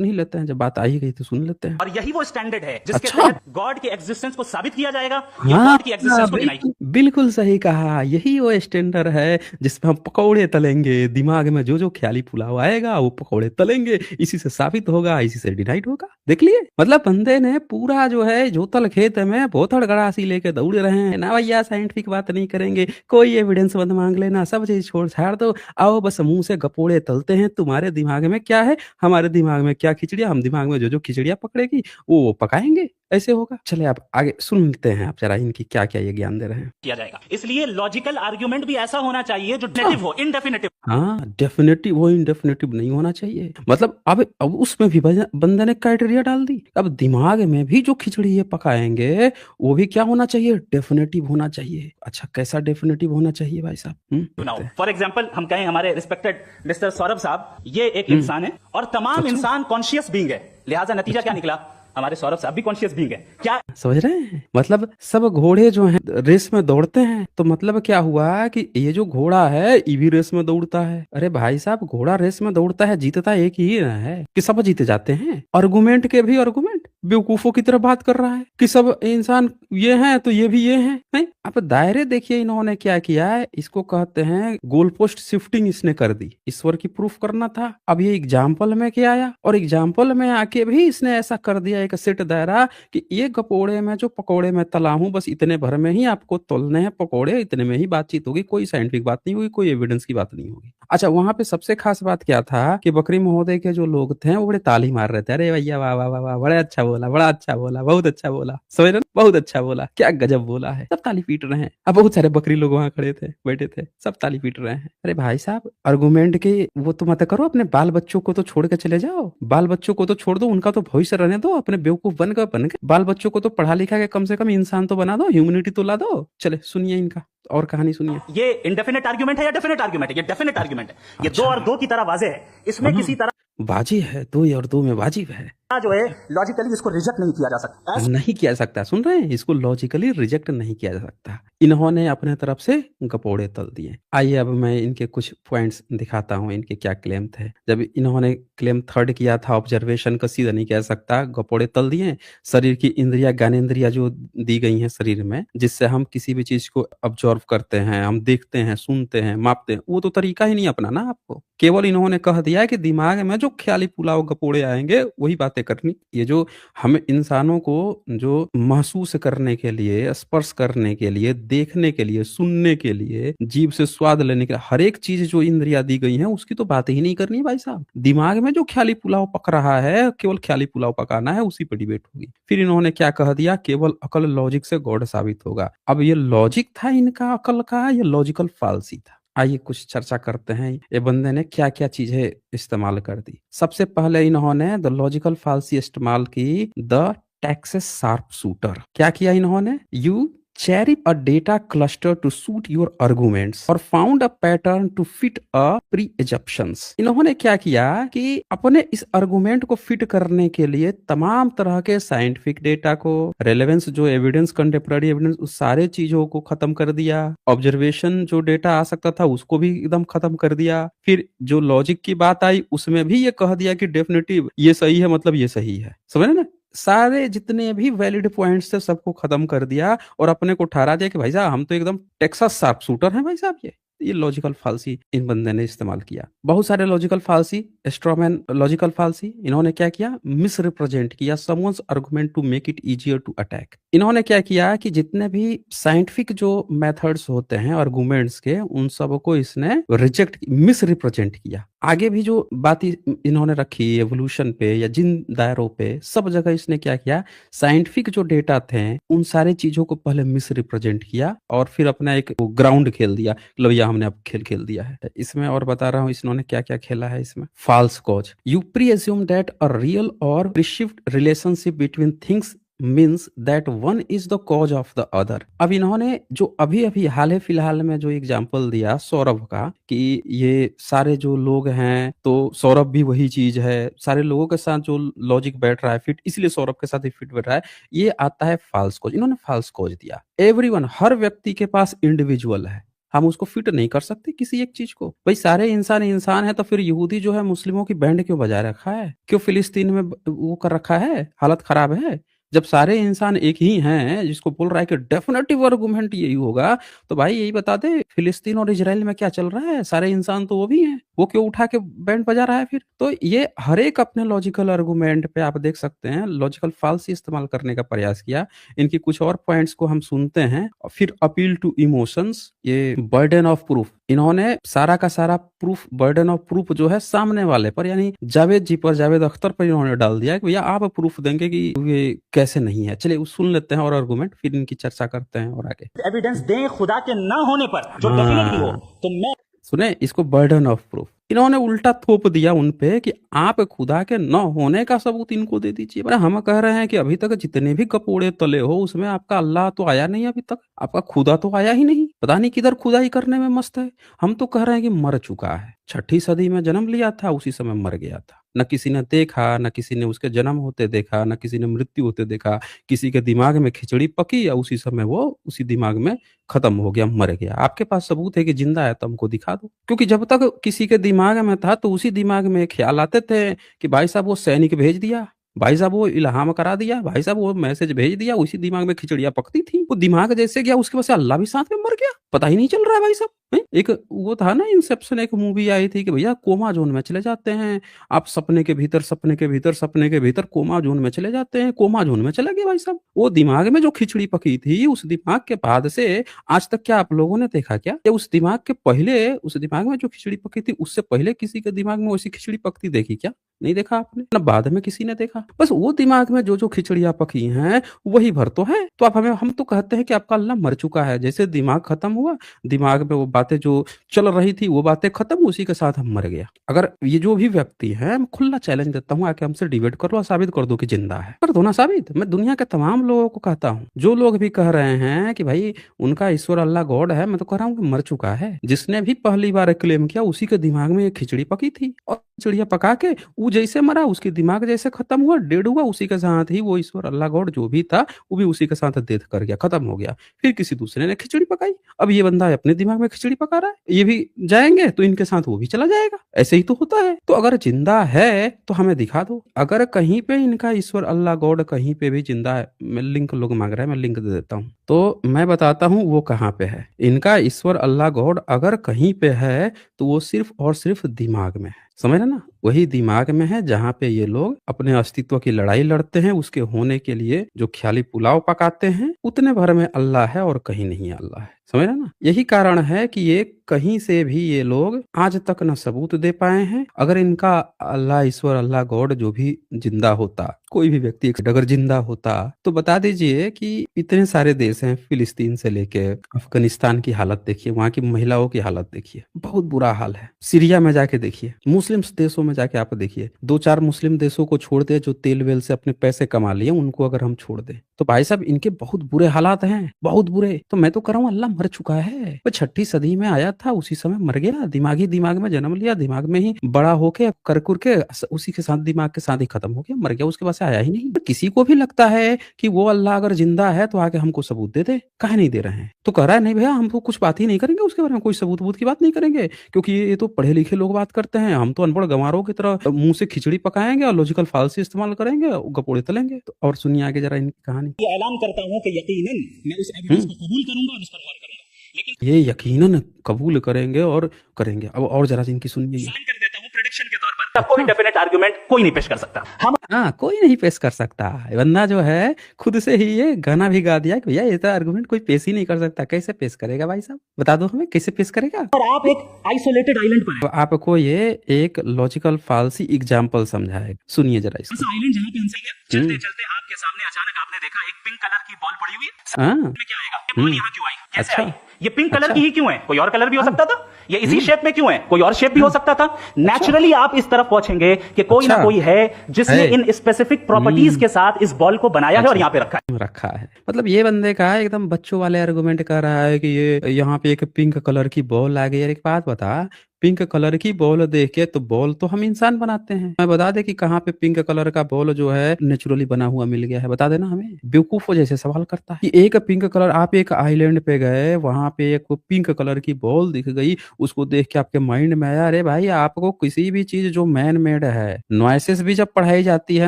ही लेते हैं, जब बात आ ही गई तो सुन लेते हैं। और यही वो स्टैंडर्ड है जिसके अच्छा। तहत गॉड के एग्जिस्टेंस को साबित किया जाएगा या गॉड की एग्जिस्टेंस को डिनाई। बिल्कुल सही कहा। यही वो स्टैंडर्ड है जिसमें हम पकौड़े तलेंगे, दिमाग में जो जो ख्याली पुलाव आएगा वो पकौड़े तलेंगे, इसी से साबित होगा, इसी से डिनाइड होगा। देख लिए, मतलब बंदे ने पूरा जो है जोतल खेत में बोथड़ गड़ासी लेके दौड़ रहे हैं ना भैया, साइंटिफिक बात नहीं करेंगे, कोई एविडेंस मत मांग लेना, सब चीज छोड़ छाड़ दो, आओ बस मुंह से गपोड़े तलते हैं। तुम्हारे दिमाग में क्या है, हमारे दिमाग में क्या खिचड़िया, हम दिमाग में जो जो खिचड़िया पकड़ेगी वो पकाएंगे, ऐसे होगा। चले आप आगे सुनते हैं, आप जरा इनकी क्या क्या ये ज्ञान दे रहे हैं। किया जाएगा। इसलिए लॉजिकल आर्ग्यूमेंट भी ऐसा होना चाहिए जो डेफिनेटिव हो, इनडेफिनेटिव। हाँ डेफिनेटिव हो, इनडेफिनेटिव नहीं होना चाहिए। मतलब अब उसमें भी बंदे ने क्राइटेरिया डाल दी। अब दिमाग में भी जो खिचड़ी ये पकाएंगे वो भी क्या होना चाहिए, डेफिनेटिव होना चाहिए। अच्छा कैसा डेफिनेटिव होना चाहिए भाई साहब? फॉर एग्जाम्पल हम कहें हमारे रिस्पेक्टेड मिस्टर सौरभ साहब, ये एक इंसान है और तमाम इंसान कॉन्शियस बीइंग है, लिहाजा नतीजा क्या निकला, हमारे सौरभ साहब भी कॉन्शियस बीइंग है। क्या समझ रहे हैं? मतलब सब घोड़े जो हैं रेस में दौड़ते हैं, तो मतलब क्या हुआ कि ये जो घोड़ा है ये भी रेस में दौड़ता है। अरे भाई साहब, घोड़ा रेस में दौड़ता है, जीतता एक ही ना है कि सब जीते जाते हैं? आर्गुमेंट के भी आर्गुमेंट बेवकूफों की तरह बात कर रहा है कि सब इंसान ये हैं तो ये भी ये हैं। नहीं, आप दायरे देखिए इन्होंने क्या किया है, इसको कहते हैं गोल पोस्ट शिफ्टिंग इसने कर दी। ईश्वर की प्रूफ करना था, अब ये एग्जाम्पल में क्या आया, और एग्जाम्पल में आके भी इसने ऐसा कर दिया एक सेट दायरा कि ये गपोड़े में जो पकोड़े में तला हूं, बस इतने भर में ही आपको तोलने हैं पकोड़े, इतने में ही बातचीत होगी, कोई साइंटिफिक बात नहीं होगी, कोई एविडेंस की बात नहीं होगी। अच्छा वहां पे सबसे खास बात क्या था कि बकरी महोदय के जो लोग थे वो बड़े ताली मार रहे थे, अरे भैया वाह वाह वाह वाह, बड़े अच्छा बोला, बड़ा अच्छा बोला, बहुत अच्छा बोला, समझ रहे हो? बहुत अच्छा बोला, क्या गजब बोला है। सब ताली पीट रहे हैं। अब बहुत सारे बकरी लोग वहाँ खड़े थे, बैठे थे, सब ताली पीट रहे हैं। अरे भाई साहब, आर्गुमेंट के वो तो मत करो, अपने बाल बच्चों को तो छोड़ के चले जाओ। बाल बच्चों को तो छोड़ दो, उनका तो भविष्य रहने दो, अपने बेवकूफ बन के बाल बच्चों को तो पढ़ा लिखा के कम से कम इंसान तो बना दो, ह्यूमैनिटी तो ला दो। चले सुनिए इनका और कहानी सुनिए। ये इंडेफिनेट आर्ग्यूमेंट है या डेफिनेट आर्ग्यूमेंट है? ये डेफिनेट आर्ग्यूमेंट है। ये अच्छा। 2 और 2 की तरह वाजे है। इसमें किसी तरह बाजी है, 2 और 2 में वाजिब है। जो है लॉजिकली इसको रिजेक्ट नहीं किया जा सकता। नहीं किया जा सकता, सुन रहे हैं? इसको लॉजिकली रिजेक्ट नहीं किया जा सकता। इन्होंने अपने तरफ से गपोड़े तल दिए। आइए अब मैं इनके कुछ पॉइंट्स दिखाता हूँ, इनके क्या क्लेम थे। जब इन्होंने क्लेम थर्ड किया था, ऑब्जर्वेशन का सीधा नहीं कह सकता, गपोड़े तल दिए। शरीर की इंद्रिया ज्ञानेंद्रिया जो दी गई हैं शरीर में, जिससे हम किसी भी चीज को ऑब्जर्व करते हैं, हम देखते हैं, सुनते हैं, मापते हैं, वो तो तरीका ही नहीं अपनाना आपको। केवल इन्होंने कह दिया कि दिमाग में जो ख्याली पुलाव गपोड़े आएंगे वही बातें करनी। ये जो हम इंसानों को जो महसूस करने के लिए, स्पर्श करने के लिए, देखने के लिए, सुनने के लिए, जीभ से स्वाद लेने के लिए, हर एक चीज जो इंद्रिया दी गई है उसकी तो बात ही नहीं करनी है भाई साहब। दिमाग में जो ख्याली पुलाव पक रहा है, केवल ख्याली पुलाव पकाना है, उसी पर डिबेट होगी। फिर इन्होंने क्या कह दिया? केवल अकल लॉजिक से गॉड साबित होगा। अब ये लॉजिक था इनका अकल का, ये लॉजिकल फालसी था। आइए कुछ चर्चा करते हैं, ये बंदे ने क्या क्या चीजें इस्तेमाल कर दी। सबसे पहले इन्होंने द लॉजिकल फालसी इस्तेमाल की, द टेक्सास शार्प शूटर। क्या किया इन्होंने? You cherry a data cluster to suit your arguments or found a pattern to fit a pre-assumptions। इन्होंने क्या किया कि अपने इस आर्गुमेंट को फिट करने के लिए तमाम तरह के साइंटिफिक डेटा को, रेलेवेंस जो एविडेंस, कंटेम्पररी एविडेंस, उस सारे चीजों को खत्म कर दिया। ऑब्जर्वेशन जो डेटा आ सकता था उसको भी एकदम खत्म कर दिया। फिर जो लॉजिक की बात आई उसमें भी ये कह दिया कि डेफिनेटिव ये सही है, मतलब ये सही है। समझ रहे ना? सारे जितने भी वैलिड पॉइंट्स थे सबको खत्म कर दिया और अपने को ठहरा दिया कि भाई साहब हम तो एकदम टेक्सास शार्प शूटर हैं भाई साहब। ये लॉजिकल फालसी इन बंदे ने इस्तेमाल किया। बहुत सारे logical fallacy, strawman logical fallacy, इन्होंने क्या किया? मिस रिप्रेजेंट किया someone's argument to make it easier to attack. इन्होंने क्या किया कि जितने भी साइंटिफिक जो मेथड्स होते हैं आर्गुमेंट्स के, उन सबको इसने रिजेक्ट, मिस रिप्रेजेंट किया। आगे भी जो बात इन्होंने रखी एवोल्यूशन पे या जिन दायरों पे, सब जगह इसने क्या किया? साइंटिफिक जो डेटा थे उन सारी चीजों को पहले मिस रिप्रेजेंट किया और फिर अपना एक ग्राउंड खेल दिया, मतलब यह हमने अब खेल दिया है। इसमें और बता रहा हूँ इन्होंने क्या क्या खेला है इसमें। False cause, you presume that a real और प्रिशिफ्ट relationship between things means that one is the cause of the other. अब इन्होंने जो अभी अभी हाल फिलहाल में जो एग्जाम्पल दिया सौरभ का, कि ये सारे जो लोग हैं तो सौरभ भी वही चीज है, सारे लोगों के साथ जो लॉजिक बैठ रहा है फिट, इसलिए सौरभ के साथ ही फिट बैठ रहा है, ये आता है फॉल्स कॉज। इन्होंने फॉल्स कॉज दिया। एवरीवन, हर व्यक्ति के पास इंडिविजुअल है, हम उसको फिट नहीं कर सकते किसी एक चीज को। भाई सारे इंसान इंसान है, तो फिर यहूदी जो है मुस्लिमों की बैंड क्यों बजाय रखा है? क्यों फिलिस्तीन में वो कर रखा है? हालत खराब है। जब सारे इंसान एक ही हैं, जिसको बोल रहा है कि डेफिनेटिव आर्गुमेंट यही होगा, तो भाई यही बता दे फिलिस्तीन और इजराइल में क्या चल रहा है? सारे इंसान तो वो भी हैं, वो क्यों उठा के बैंड बजा रहा है फिर? तो ये हर एक अपने लॉजिकल आर्गुमेंट पे आप देख सकते हैं लॉजिकल फालसी इस्तेमाल करने का प्रयास किया। इनकी कुछ और पॉइंट्स को हम सुनते हैं। फिर अपील टू इमोशंस, ये बर्डन ऑफ प्रूफ, इन्होंने सारा का सारा प्रूफ, बर्डन ऑफ प्रूफ जो है सामने वाले पर, यानी जावेद जी पर, जावेद अख्तर पर इन्होंने डाल दिया कि भैया आप प्रूफ देंगे कि ये कैसे नहीं है। चलिए सुन लेते हैं और आर्गुमेंट, फिर इनकी चर्चा करते हैं और आगे। एविडेंस दें खुदा के ना होने पर जो डेफिनेटली हो, तो मैं सुने इसको, बर्डन ऑफ प्रूफ। इन्होंने उल्टा थोप दिया उनपे कि आप खुदा के न होने का सबूत इनको दे दीजिए। मतलब हम कह रहे हैं कि अभी तक जितने भी कपोड़े तले हो उसमें आपका अल्लाह तो आया नहीं, अभी तक आपका खुदा तो आया ही नहीं, पता नहीं किधर खुदाई करने में मस्त है। हम तो कह रहे हैं कि मर चुका है, 6ठी सदी में जन्म लिया था, उसी समय मर गया था। न किसी ने देखा, न किसी ने उसके जन्म होते देखा, न किसी ने मृत्यु होते देखा। किसी के दिमाग में खिचड़ी पकी या उसी समय वो उसी दिमाग में खत्म हो गया, मर गया। आपके पास सबूत है कि जिंदा है तो हमको दिखा दो। क्योंकि जब तक किसी के दिमाग में था तो उसी दिमाग में ख्याल आते थे कि भाई साहब वो सैनिक भेज दिया, भाई साहब वो इल्हाम करा दिया, भाई साहब वो मैसेज भेज दिया, उसी दिमाग में खिचड़ियां पकती थी। वो दिमाग जैसे गया उसके वजह से अल्लाह भी साथ में मर गया, पता ही नहीं चल रहा है भाई साहब। हैं? एक वो था ना इंसेप्शन, एक मूवी आई थी कि भैया कोमा ज़ोन में चले जाते हैं, आप सपने के भीतर, सपने के भीतर, सपने के भीतर कोमा ज़ोन में चले जाते हैं, कोमा ज़ोन में चले गए भाई साहब। वो दिमाग में जो खिचड़ी पकी थी, उस दिमाग के बाद से आज तक क्या आप लोगों ने देखा क्या? या उस दिमाग के पहले, उस दिमाग में जो खिचड़ी पकी थी, उससे पहले किसी के दिमाग में वैसी खिचड़ी पकती देखी क्या? नहीं देखा आपने, ना बाद में किसी ने देखा। बस वो दिमाग में जो-जो खिचड़ियाँ पकी हैं, वही भर तो है। तो आप हमें हम तो कहते हैं कि आपका अल्लाह मर चुका है। जैसे दिमाग खत्म हुआ, दिमाग में वो बातें जो चल रही थी, वो बातें खत्म, उसी के साथ हम मर गया। अगर ये जो भी व्यक्ति है, मैं खुला चैलेंज देता हूँ, आके हमसे डिबेट कर लो और साबित कर दो कि जिंदा है। कर दो ना साबित। मैं दुनिया के तमाम लोगों को कहता हूँ, जो लोग भी कह रहे हैं कि भाई उनका ईश्वर अल्लाह गॉड है, मैं तो कह रहा हूँ कि मर चुका है। जिसने भी पहली बार क्लेम किया, उसी के दिमाग में ये खिचड़ी पकी थी और खिचड़ियाँ पका के वो जैसे मरा, उसके दिमाग जैसे खत्म हुआ, डेड हुआ, उसी के साथ ही वो ईश्वर अल्लाह गॉड जो भी था, वो भी उसी के साथ डेथ कर गया, खत्म हो गया। फिर किसी दूसरे ने खिचड़ी पकाई, अब ये बंदा अपने दिमाग में खिचड़ी पका रहा है, ये भी जाएँगे तो इनके साथ वो भी चला जाएगा। ऐसे ही तो होता है। तो अगर जिंदा है तो हमें दिखा दो। अगर कहीं पे इनका ईश्वर अल्लाह गॉड कहीं पे भी जिंदा है, मैं लिंक लोग माँग रहे हैं, मैं लिंक दे देता हूँ। तो मैं बताता हूँ वो कहाँ पे है। इनका ईश्वर अल्लाह गॉड अगर कहीं पे है, तो वो सिर्फ़ और सिर्फ़ दिमाग में है। समझ रहे ना? वही दिमाग में है जहाँ पे ये लोग अपने अस्तित्व की लड़ाई लड़ते हैं, उसके होने के लिए जो ख़्याली पुलाव पकाते हैं, उतने भर में अल्लाह है और कहीं नहीं अल्लाह है। समझ रहे ना? यही कारण है कि ये कहीं से भी ये लोग आज तक ना सबूत दे पाए हैं। अगर इनका अल्लाह, ईश्वर, अल्लाह गॉड जो भी जिंदा होता, कोई भी व्यक्ति अगर जिंदा होता, तो बता दीजिए कि इतने सारे देश हैं, फिलिस्तीन से लेके अफ़गानिस्तान की हालत देखिए, वहाँ की महिलाओं की हालत देखिए, बहुत बुरा हाल है। सीरिया में जाके देखिए, मुस्लिम देशों में जाके आप देखिए, 2-4 मुस्लिम देशों को छोड़ दें जो तेल-वेल से अपने पैसे कमा लिए, उनको अगर हम छोड़ दें, तो भाई साहब इनके बहुत बुरे हालात हैं, बहुत बुरे। तो मैं तो कह रहा हूँ अल्लाह मर चुका है। वो 6ठी सदी में आया था, उसी समय मर गया, दिमाग में जन्म लिया, दिमाग में ही बड़ा होके कर-कुर के उसी के साथ, दिमाग के साथ ही खत्म हो गया, मर गया, उसके बाद से आया ही नहीं। तो किसी को भी लगता है कि वो अल्लाह अगर जिंदा है तो आके हमको सबूत दे दे, काहे नहीं दे रहे हैं? तो कह रहा है नहीं भैया हम तो कुछ बात ही नहीं करेंगे उसके बारे में, कोई सबूत-वबूत की बात नहीं करेंगे, क्योंकि ये तो पढ़े लिखे लोग बात करते हैं, हम तो अनपढ़ गंवारों की तरह मुँह से खिचड़ी पकाएँगे और लॉजिकल फालसी इस्तेमाल करेंगे, गपोड़े तलेंगे। तो और सुनिए आगे जरा इनकी कहानी। ये ऐलान करता हूं कि यकीनन मैं उस एविडेंस हुँ। को कबूल करूंगा और उस पर गौर करूंगा, लेकिन ये यकीनन कबूल करेंगे और करेंगे। अब और ज़रा इनकी सुनिए ये। साइन कर देता हूं प्रेडिक्शन के तौर पर। कोई डेफिनेट आर्गुमेंट कोई नहीं पेश कर सकता। हम हाँ, कोई नहीं पेश कर सकता। ये बंदा जो है खुद से ही ये गाना भी गा दिया कि भैया ये तो आर्गुमेंट कोई पेश ही नहीं कर सकता। कैसे पेश करेगा भाई साहब? बता दो हमें कैसे पेश करेगा? और आप एक आइसोलेटेड आइलैंड पर तो हैं। आपको ये एक लॉजिकल फालसी एग्जांपल समझाएगा। सुनिए ज़रा इसको। ऐसा आइलैंड जहां पे हम सही है, चलते हुँ। चलते आपके सामने अचानक आपने देखा एक पिंक कलर की बॉल पड़ी हुई है। हाँ। में क्या आएगा? ये बॉल हुँ। यहाँ क्यों आई? कैसे अच्छा। आई? ये पिंक कलर अच्छा। की ही क्यों है? कोई और कलर भी हो हाँ। सकता था। ये इसी शेप में क्यों है? कोई और शेप भी हो सकता था। नेचुरली आप इस तरफ पहुंचेंगे कि कोई ना अच्छा। कोई है जिसने है। इन स्पेसिफिक प्रॉपर्टीज के साथ इस बॉल को बनाया है और यहाँ पे रखा है। रखा है। मतलब ये बंदे का एकदम बच्चों वाले आर्गुमेंट कर रहा है कि ये यहाँ पे एक पिंक कलर की बॉल आ गई। यार एक बात बता, पिंक कलर की बॉल देख के तो बॉल तो हम इंसान बनाते हैं। मैं बता दे कि कहाँ पे पिंक कलर का बॉल जो है नेचुरली बना हुआ मिल गया है, बता देना हमें। बेवकूफों जैसे सवाल करता है कि एक पिंक कलर, आप एक आइलैंड पे गए, वहां पे एक पिंक कलर की बॉल दिख गई, उसको देख के आपके माइंड में आया, अरे भाई आपको किसी भी चीज जो मैन मेड है, नॉइसेस भी जब पढ़ाई जाती है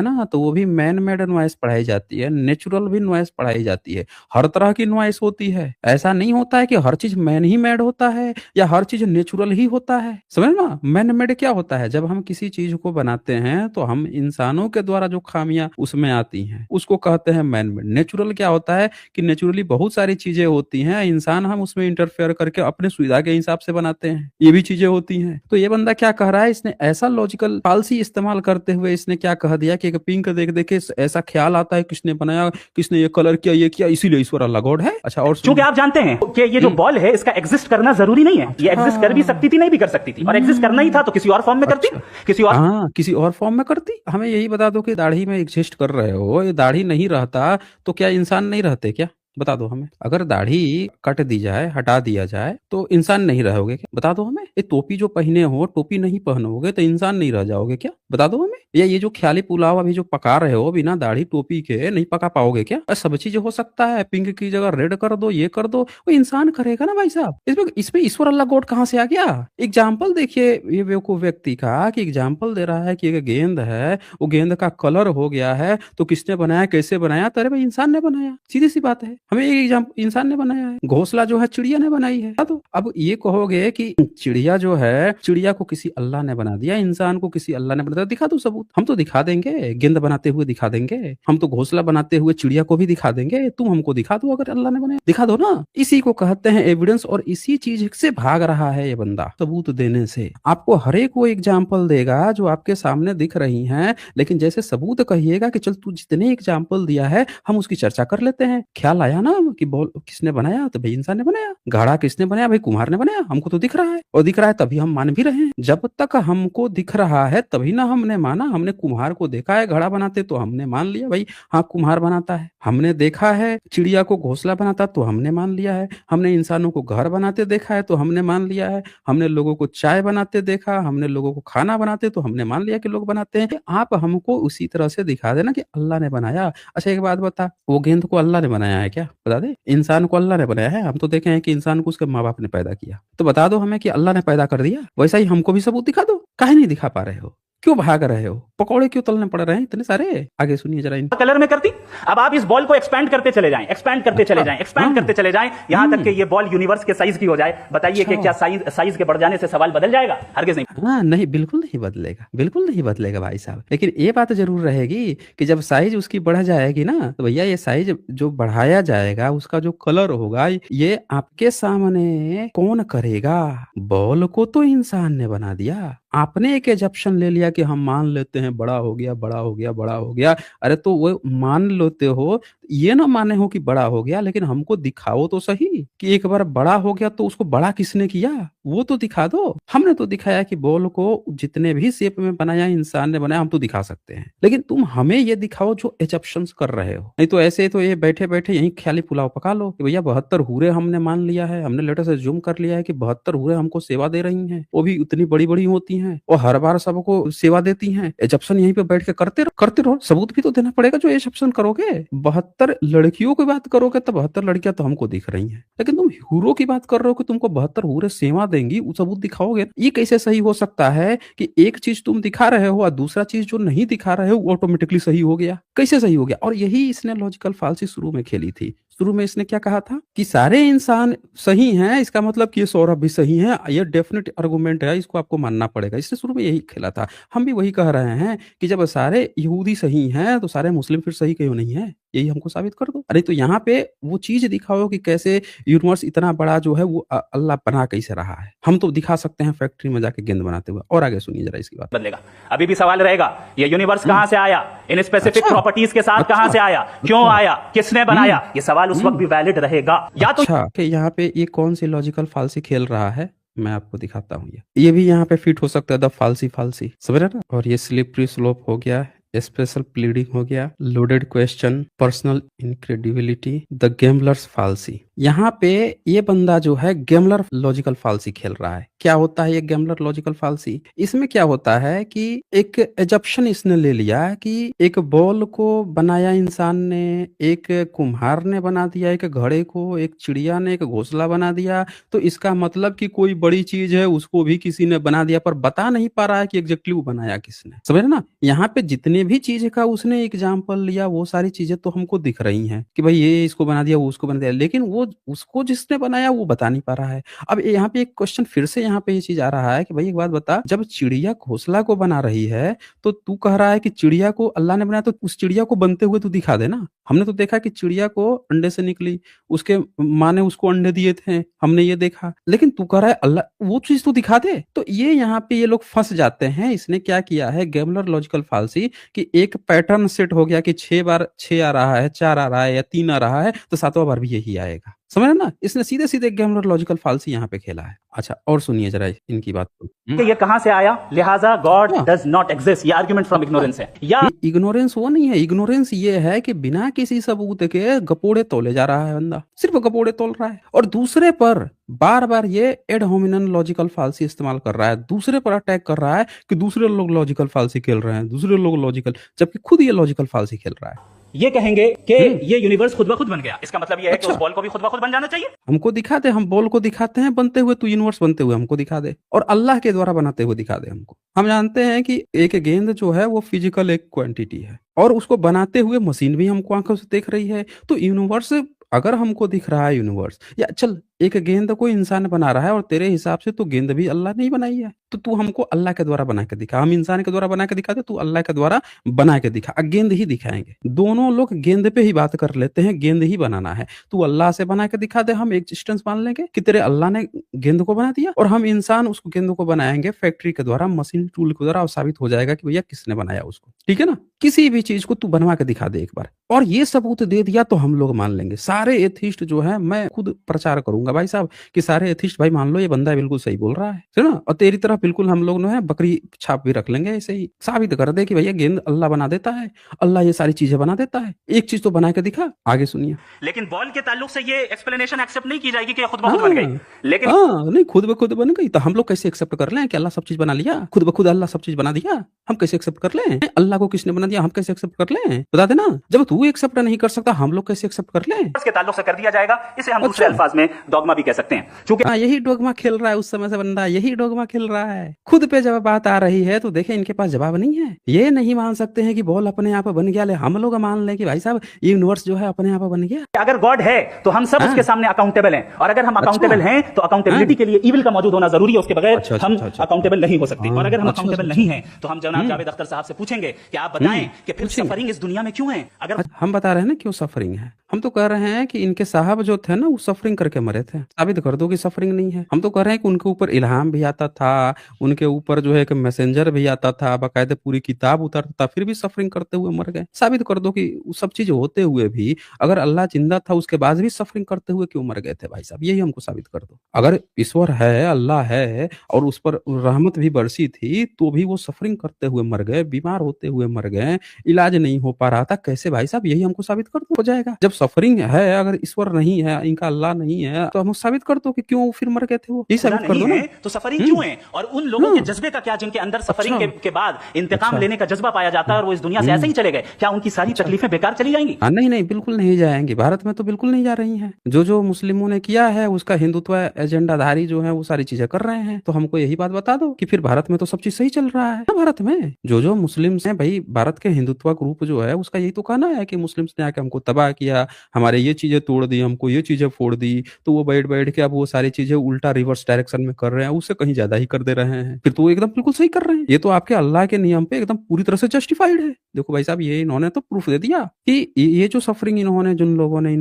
ना, तो वो भी मैन मेड नॉइस पढ़ाई जाती है, नेचुरल भी नॉइस पढ़ाई जाती है, हर तरह की नॉइस होती है। ऐसा नहीं होता है कि हर चीज मैन ही मेड होता है या हर चीज नेचुरल ही होता है। समझ ना? मैन मेड क्या होता है? जब हम किसी चीज को बनाते हैं तो हम इंसानों के द्वारा जो खामियां उसमें आती हैं उसको कहते हैं मैन मेड। नेचुरल क्या होता है कि नेचुरली बहुत सारी चीजें होती हैं, इंसान हम उसमें इंटरफेयर करके अपने सुविधा के हिसाब से बनाते हैं, ये भी चीजें होती हैं। तो ये बंदा क्या कह रहा है, इसने ऐसा लॉजिकल फालसी इस्तेमाल करते हुए इसने क्या कह दिया कि एक पिंक देख देख के ऐसा ख्याल आता है किसने बनाया, किसने ये कलर किया, ये किया, इसीलिए ईश्वर अल्लाह गॉड है। अच्छा और क्योंकि आप जानते हैं कि ये जो बॉल है इसका एग्जिस्ट करना जरूरी नहीं है। ये एग्जिस्ट कर भी सकती थी, नहीं भी कर सकती थी, और एग्जिस्ट करना ही था तो किसी और फॉर्म में करती, किसी और हाँ, किसी और फॉर्म में करती। हमें यही बता दो कि दाढ़ी में एग्जिस्ट कर रहे हो, ये दाढ़ी नहीं रहता तो क्या इंसान नहीं रहते क्या? बता दो हमें। अगर दाढ़ी कट दी जाए, हटा दिया जाए तो इंसान नहीं रहोगे क्या? बता दो हमें। ये टोपी जो पहने हो, टोपी नहीं पहनोगे तो इंसान नहीं रह जाओगे क्या? बता दो हमें। या ये जो ख्याली पुलाव अभी जो पका रहे हो बिना दाढ़ी टोपी के, नहीं पका पाओगे क्या? सब चीज हो सकता है, पिंक की जगह रेड कर दो, ये कर दो, वो इंसान करेगा ना भाई साहब। इसमें ईश्वर अल्लाह गॉड कहाँ से आ गया? एग्जाम्पल देखिए ये बेवकूफ व्यक्ति का, कि एग्जाम्पल दे रहा है कि एक गेंद है, वो गेंद का कलर हो गया है तो किसने बनाया, कैसे बनाया? तो अरे भाई इंसान ने बनाया, सीधी सी बात है। हमें एक एग्जाम्पल इंसान ने बनाया है, घोंसला जो है चिड़िया ने बनाई है। तो अब ये कहोगे कि चिड़िया जो है, चिड़िया को किसी अल्लाह ने बना दिया, इंसान को किसी अल्लाह ने बना दिया, दिखा दो सबूत। हम तो दिखा देंगे, गेंद बनाते हुए दिखा देंगे, हम तो घोंसला बनाते हुए चिड़िया को भी दिखा देंगे। तुम हमको दिखा दो, अगर अल्लाह ने बनाया दिखा दो ना। इसी को कहते हैं एविडेंस, और इसी चीज से भाग रहा है ये बंदा सबूत देने से। आपको हर एक वो एग्जाम्पल देगा जो आपके सामने दिख रही हैं, लेकिन जैसे सबूत कहिएगा कि चल तू जितने एग्जाम्पल दिया है हम उसकी चर्चा कर लेते हैं। ख्याल आया ना कि बॉल किसने बनाया, तो भाई इंसान ने बनाया। घड़ा किसने बनाया, भाई कुम्हार ने बनाया। हमको तो दिख रहा है, और दिख रहा है तभी हम मान भी रहे हैं। जब तक हमको दिख रहा है तभी ना हमने माना। हमने कुम्हार को देखा है घड़ा बनाते तो हमने मान लिया भाई हाँ कुम्हार बनाता है। हमने देखा है चिड़िया को घोंसला बनाता तो हमने मान लिया है। हमने इंसानों को घर बनाते देखा है तो हमने मान लिया है। हमने लोगों को चाय बनाते देखा, हमने लोगों को खाना बनाते तो हमने मान लिया कि लोग बनाते हैं। आप हमको उसी तरह से दिखा देना कि अल्लाह ने बनाया। अच्छा एक बात बता, वो गेंद को अल्लाह ने बनाया है क्या? बता दे। इंसान को अल्लाह ने बनाया है? हम तो देखे हैं कि इंसान को उसके माँ बाप ने पैदा किया। तो बता दो हमें कि अल्लाह ने पैदा कर दिया। वैसा ही हमको भी सबूत दिखा दो। काहे नहीं दिखा पा रहे हो? क्यों भाग रहे हो? पकौड़े क्यों तलने पड़ रहे हैं इतने सारे? आगे सुनिए जरा कलर में करती। अब आप इस बॉल को एक्सपैंड करते चले जाएं, एक्सपैंड करते चले जाएं, एक्सपैंड करते चले जाएं, यहां तक कि ये बॉल यूनिवर्स के साइज की हो जाए। बताइए कि क्या साइज के बढ़ जाने से सवाल बदल जाएगा? हरगिज नहीं। हाँ नहीं, बिल्कुल नहीं बदलेगा, बिल्कुल नहीं बदलेगा भाई साहब। लेकिन ये बात जरूर रहेगी कि जब साइज उसकी बढ़ जाएगी ना, तो भैया ये साइज जो बढ़ाया जाएगा उसका जो कलर होगा ये आपके सामने कौन करेगा? बॉल को तो इंसान ने बना दिया। आपने एक एजप्शन ले लिया कि हम मान लेते हैं बड़ा हो गया, बड़ा हो गया, बड़ा हो गया। अरे तो वो मान लेते हो, ये ना माने हो कि बड़ा हो गया, लेकिन हमको दिखाओ तो सही कि एक बार बड़ा हो गया तो उसको बड़ा किसने किया, वो तो दिखा दो। हमने तो दिखाया कि बॉल को जितने भी शेप में बनाया इंसान ने बनाया, हम तो दिखा सकते हैं। लेकिन तुम हमें ये दिखाओ जो एजप्शंस कर रहे हो। नहीं तो ऐसे तो ये बैठे बैठे यहीं ख्याली पुलाव पका लो कि भैया 72 हूरें हमने मान लिया है, हमने लेटर से जूम कर लिया है कि 72 हूरें हमको सेवा दे रही हैं, वो भी उतनी बड़ी बड़ी होती हैं और हर बार सबको सेवा देती हैं। एजप्शन यहीं पे बैठ के करते रहो। सबूत भी तो देना पड़ेगा जो एजप्शन करोगे। 72 लड़कियों की बात करोगे तो 72 लड़कियां तो हमको दिख रही हैं, लेकिन तुम हूरों की बात कर रहे हो कि तुमको 72 हूरें सेवा देंगी, वो सबूत दिखाओगे। ये कैसे सही हो सकता है कि एक चीज तुम दिखा रहे हो और दूसरा चीज जो नहीं दिखा रहे हो वो ऑटोमेटिकली सही हो गया? कैसे सही हो गया? और यही इसने लॉजिकल फाल्सी शुरू में खेली थी। शुरू में इसने क्या कहा था कि सारे इंसान सही हैं, इसका मतलब कि ये सौरभ भी सही है, ये डेफिनेट आर्गुमेंट है, इसको आपको मानना पड़ेगा। इसने शुरू में यही खेला था। हम भी वही कह रहे हैं कि जब सारे यहूदी सही हैं तो सारे मुस्लिम फिर सही क्यों नहीं है? यही हमको साबित कर दो। अरे तो यहाँ पे वो चीज दिखाओ कि कैसे यूनिवर्स इतना बड़ा जो है वो अल्लाह बना कैसे रहा है। हम तो दिखा सकते हैं फैक्ट्री में जाके गेंद बनाते हुए। और आगे सुनिए जरा इसकी बात। बदलेगा। अभी भी सवाल रहेगा, ये यूनिवर्स कहां से आया, इन स्पेसिफिक प्रॉपर्टीज के साथ कहां से आया, क्यों आया, किसने बनाया, ये सवाल उस वक्त भी वैलिड रहेगा। या तो अच्छा कि यहाँ पे ये कौन सी लॉजिकल फाल्सी खेल रहा है, मैं आपको दिखाता हूँ। ये भी यहाँ पे फिट हो सकता है, द फाल्सी समझ रहे ना। और ये स्लिपरी स्लोप हो गया, स्पेशल प्लीडिंग हो गया, loaded question, personal incredibility, the gambler's fallacy. यहाँ पे ये बंदा जो है गैम्बलर लॉजिकल फाल्सी खेल रहा है। क्या होता है ये गैम्बलर लॉजिकल फाल्सी? इसमें क्या होता है कि एक एजप्शन इसने ले लिया कि एक बॉल को बनाया इंसान ने, एक कुम्हार ने बना दिया, एक घड़े को, एक चिड़िया ने एक घोंसला बना दिया। तो इसका मतलब कि कोई बड़ी चीज है उसको भी किसी ने बना दिया, पर बता नहीं पा रहा है कि एग्जैक्टली वो बनाया किसने। समझ ना। यहाँ पे जितने भी चीज का उसने एग्जाम्पल लिया वो सारी चीजें तो हमको दिख रही हैं कि भाई ये इसको बना दिया, वो उसको बना दिया, लेकिन वो उसको जिसने बनाया वो बता नहीं पा रहा है। अब यहाँ पे एक क्वेश्चन फिर से यहाँ पे ये चीज आ रहा है कि भाई एक बात बता, जब चिड़िया घोंसला को बना रही है तो तू कह रहा है कि चिड़िया को अल्लाह ने बनाया, तो उस चिड़िया को बनते हुए तू दिखा दे ना। हमने तो देखा कि चिड़िया को अंडे से निकली, उसके माँ ने उसको अंडे दिए थे, हमने ये देखा। लेकिन तू कह रहा है अल्लाह, वो चीज तो दिखा दे। तो ये यहाँ पे ये लोग फंस जाते हैं। इसने क्या किया है गैम्बलर लॉजिकल फाल्सी कि एक पैटर्न सेट हो गया कि 6 बार 6 आ रहा है, 4 आ रहा है या 3 आ रहा है, तो 7वां बार भी यही आएगा। समझ ना। इसने सीधे सीधे गैम्बलर लॉजिकल फाल्सी यहाँ पे खेला है। अच्छा और सुनिए जरा इनकी बात को। ये कहां से आया, लिहाजा गॉड डज नॉट एग्जिस्ट, ये आर्गुमेंट फ्रॉम इग्नोरेंस है। या इग्नोरेंस वो नहीं है। इग्नोरेंस ये है कि बिना किसी सबूत के गपोड़े तोले जा रहा है बंदा, सिर्फ गपोड़े तोल रहा है और दूसरे पर बार बार ये एड होमिनम लॉजिकल फाल्सी इस्तेमाल कर रहा है। दूसरे पर अटैक कर रहा है कि दूसरे लोग लॉजिकल फाल्सी खेल रहे हैं, दूसरे लोग लॉजिकल, जबकि खुद ये लॉजिकल फाल्सी खेल रहा है। ये कहेंगे कि ये यूनिवर्स खुद ब खुद बन गया, इसका मतलब ये है कि उस बॉल को भी खुद ब खुद बन जाना चाहिए। हमको दिखा दे, हम बॉल को दिखाते हैं बनते हुए, तू यूनिवर्स बनते हुए हमको दिखा दे, और अल्लाह के द्वारा बनाते हुए दिखा दे हमको। हम जानते हैं कि एक गेंद जो है वो फिजिकल एक क्वांटिटी है और उसको बनाते हुए मशीन भी हमको आंखों से देख रही है। तो यूनिवर्स अगर हमको दिख रहा है यूनिवर्स, या चल एक गेंद को इंसान बना रहा है और तेरे हिसाब से तो गेंद भी अल्लाह ने ही बनाई है, तो तू हमको अल्लाह के द्वारा बना के दिखा। हम इंसान के द्वारा बना के दिखाते, तू अल्लाह के द्वारा बना के दिखा। गेंद ही दिखाएंगे, दोनों लोग गेंद पे ही बात कर लेते हैं, गेंद ही बनाना है। तू अल्लाह से बना के दिखा दे, हम एग्जिस्टेंस मान लेंगे कि तेरे अल्लाह ने गेंद को बना दिया, और हम इंसान उसको गेंद को बनाएंगे फैक्ट्री के द्वारा, मशीन टूल के द्वारा, और साबित हो जाएगा कि भैया किसने बनाया उसको। ठीक है ना? किसी भी चीज को तू बनवा के दिखा दे एक बार, और ये सबूत दे दिया तो हम लोग मान लेंगे। सारे एथिस्ट जो है, मैं खुद प्रचार करूंगा भाई साहब कि सारे एथिस्ट भाई मान लो ये बंदा बिल्कुल सही बोल रहा है ना? और तेरी तरफ बिल्कुल हम लोग है बकरी छाप भी रख लेंगे, ऐसे ही साबित कर दे कि भैया गेंद अल्लाह बना देता है, अल्लाह ये सारी चीजें बना देता है। एक चीज तो बना के दिखा। आगे सुनिए। लेकिन बॉल के ताल्लुक से ये एक्सप्लेनेशन एक्सेप्ट नहीं की जाएगी कि खुद ब खुद बन गई। लेकिन नहीं, खुद ब खुद बन गई तो हम लोग कैसे एक्सेप्ट कर लें कि अल्लाह सब चीज बना लिया? खुद ब खुद अल्लाह सब चीज बना दिया, हम कैसे एक्सेप्ट कर लें? अल्लाह को किसने बना दिया, हम कैसे एक्सेप्ट कर लें? बता देना। जब तू एक्सेप्ट नहीं कर सकता, हम लोग कैसे एक्सेप्ट कर लें? के ताल्लुक से कर दिया जाएगा, इसे हम दूसरे अल्फाज में डॉगमा भी कह सकते हैं। क्योंकि यही डोगमा खेल रहा है उस समय से बंदा, यही डोगमा खेल रहा है। खुद पे जब बात आ रही है तो देखे इनके पास जवाब नहीं है। ये नहीं मान सकते हैं कि बॉल अपने आप बन गया, ले हम लोग मान लें कि भाई साहब ये यूनिवर्स जो है अपने आप बन गया। अगर गॉड है तो हम सब उसके सामने अकाउंटेबल हैं, और अगर हम अकाउंटेबल हैं तो अकाउंटेबिलिटी के लिए इविल का मौजूद होना जरूरी है, उसके बगैर हम अकाउंटेबल नहीं हो सकते। और अगर हम अकाउंटेबल नहीं हैं तो हम जनाब जावेद अख्तर साहब से पूछेंगे कि आप बताएं कि फिर सफरिंग इस दुनिया में क्यों है? अगर हम बता रहे हैं ना क्यों सफरिंग है, हम तो कह रहे हैं कि इनके साहब जो थे ना वो सफरिंग करके मरे थे। साबित कर दो कि सफरिंग नहीं है। हम तो कह रहे हैं कि उनके ऊपर इल्हाम भी आता था, उनके ऊपर जो है एक मैसेंजर भी आता था, बाकायदे पूरी किताब उतरता था, फिर भी सफरिंग करते हुए मर गए। साबित कर दो कि वो सब चीज होते हुए भी अगर अल्लाह जिंदा था उसके बाद भी सफरिंग करते हुए क्यों मर गए थे भाई साहब? यही हमको साबित कर दो। अगर ईश्वर है, अल्लाह है और उस पर रहमत भी बरसी थी तो भी वो सफरिंग करते हुए मर गए, बीमार होते हुए मर गए, इलाज नहीं हो पा रहा था, कैसे भाई साहब? यही हमको साबित कर दो, हो जाएगा। जब सफरिंग है, अगर ईश्वर नहीं है, इनका अल्लाह नहीं है, तो हम साबित कर दो कि क्यों फिर मर गए थे वो। यही साबित कर दो ना। तो सफरिंग क्यों है? और उन लोगों के जज्बे का क्या जिनके अंदर सफरिंग के बाद इंतकाम लेने का जज्बा पाया जाता है और वो इस दुनिया से ऐसे ही चले गए? क्या उनकी सारी तकलीफें बेकार चली जाएंगी? नहीं नहीं, बिल्कुल नहीं जाएंगी। भारत में तो बिल्कुल नहीं जा रही हैं। जो मुस्लिमों ने किया है उसका हिंदुत्व एजेंडाधारी जो है वो सारी चीजें कर रहे हैं। तो हमको यही बात बता दो कि फिर भारत में तो सब चीज सही चल रहा है ना। भारत में जो मुस्लिम है भाई, भारत के हिंदुत्व ग्रुप जो है उसका यही तो कहना है कि मुस्लिम्स ने आके हमको तबाह किया, हमारे ये चीजें तोड़ दी, हमको ये चीजें फोड़ दी, तो वो बैठ बैठ के अब वो सारी चीजें उल्टा रिवर्स डायरेक्शन में कर रहे हैं, उससे कहीं ज्यादा ही कर दे रहे हैं। फिर तो एकदम बिल्कुल सही कर रहे हैं। ये तो आपके अल्लाह के नियम पे एकदम पूरी तरह से जस्टिफाइड है। देखो भाई साहब, ये इन्होंने तो प्रूफ दे दिया कि ये जो सफरिंग इन्होंने इन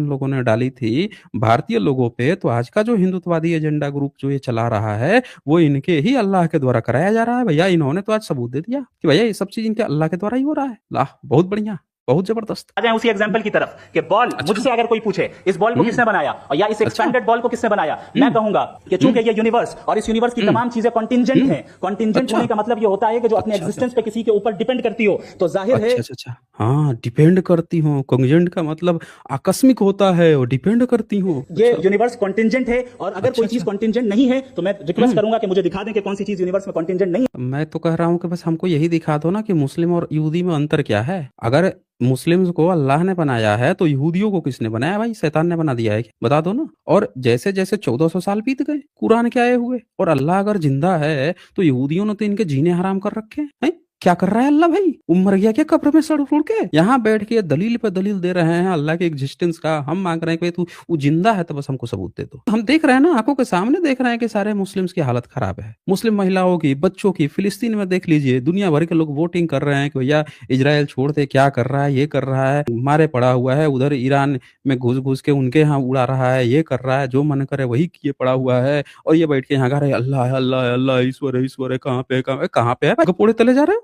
लोगों ने डाली थी भारतीय लोगों पे, तो आज का जो हिंदुत्ववादी एजेंडा ग्रुप जो ये चला रहा है वो इनके ही अल्लाह के द्वारा कराया जा रहा है। भैया इन्होंने तो आज सबूत दे दिया कि भैया ये सब चीज इनके अल्लाह के द्वारा ही हो रहा है। लाह, बहुत बढ़िया, बहुत जबरदस्त। आ जाए उसी एग्जांपल की तरफ कि बॉल, मुझसे अगर कोई पूछे इस बॉल को किसने बनाया और या इस एक्सपेंडेड बॉल को किसने बनाया, मैं कहूंगा कि चूंकि ये यूनिवर्स और इस यूनिवर्स की तमाम चीजें कॉन्टिंजेंट हैं। कॉन्टिंजेंट होने का मतलब ये होता है कि जो अपने एग्जिस्टेंस पे किसी के ऊपर डिपेंड करती हो, तो जाहिर है हाँ, डिपेंड करती हो। कॉन्टिंजेंट का मतलब आकस्मिक होता है और डिपेंड करती हो। ये यूनिवर्स कॉन्टिंजेंट है। और अगर कोई चीज कॉन्टिंजेंट नहीं है तो मैं रिक्वेस्ट करूंगा कि मुझे दिखा दें कि कौन सी चीज यूनिवर्स में कॉन्टिंजेंट नहीं है। मैं तो कह रहा हूँ कि बस हमको यही दिखा दो ना कि मुस्लिम और यहूदी में अंतर क्या है। अगर मुस्लिम्स को अल्लाह ने बनाया है तो यहूदियों को किसने बनाया भाई? शैतान ने बना दिया है, बता दो ना। और जैसे जैसे 1400 साल बीत गए, कुरान के आए हुए, और अल्लाह अगर जिंदा है तो यहूदियों ने तो इनके जीने हराम कर रखे हैं। क्या कर रहा है अल्लाह भाई? वो मर गया क्या कब्र में सड़ फूड़ के? यहाँ बैठ के दलील पे दलील दे रहे हैं अल्लाह के एग्जिस्टेंस का। हम मांग रहे हैं कि तू वो जिंदा है तो बस हमको सबूत दे दो। हम देख रहे हैं ना, आंखों के सामने देख रहे हैं कि सारे मुस्लिम्स की हालत खराब है। मुस्लिम महिलाओं की, बच्चों की, फिलिस्तीन में देख लीजिए, दुनिया भर के लोग वोटिंग कर रहे हैं कि भैया इजराइल छोड़ दे, क्या कर रहा है, ये कर रहा है, मारे पड़ा हुआ है, उधर ईरान में घुस घुस के उनके यहाँ उड़ा रहा है, ये कर रहा है, जो मन करे वही किए पड़ा हुआ है, और ये बैठ के यहाँ गा रहे अल्लाह अल्लाह अल्लाह, ईश्वर है, ईश्वर है, कहाँ पे है? कपूड़े तले जा रहे हो।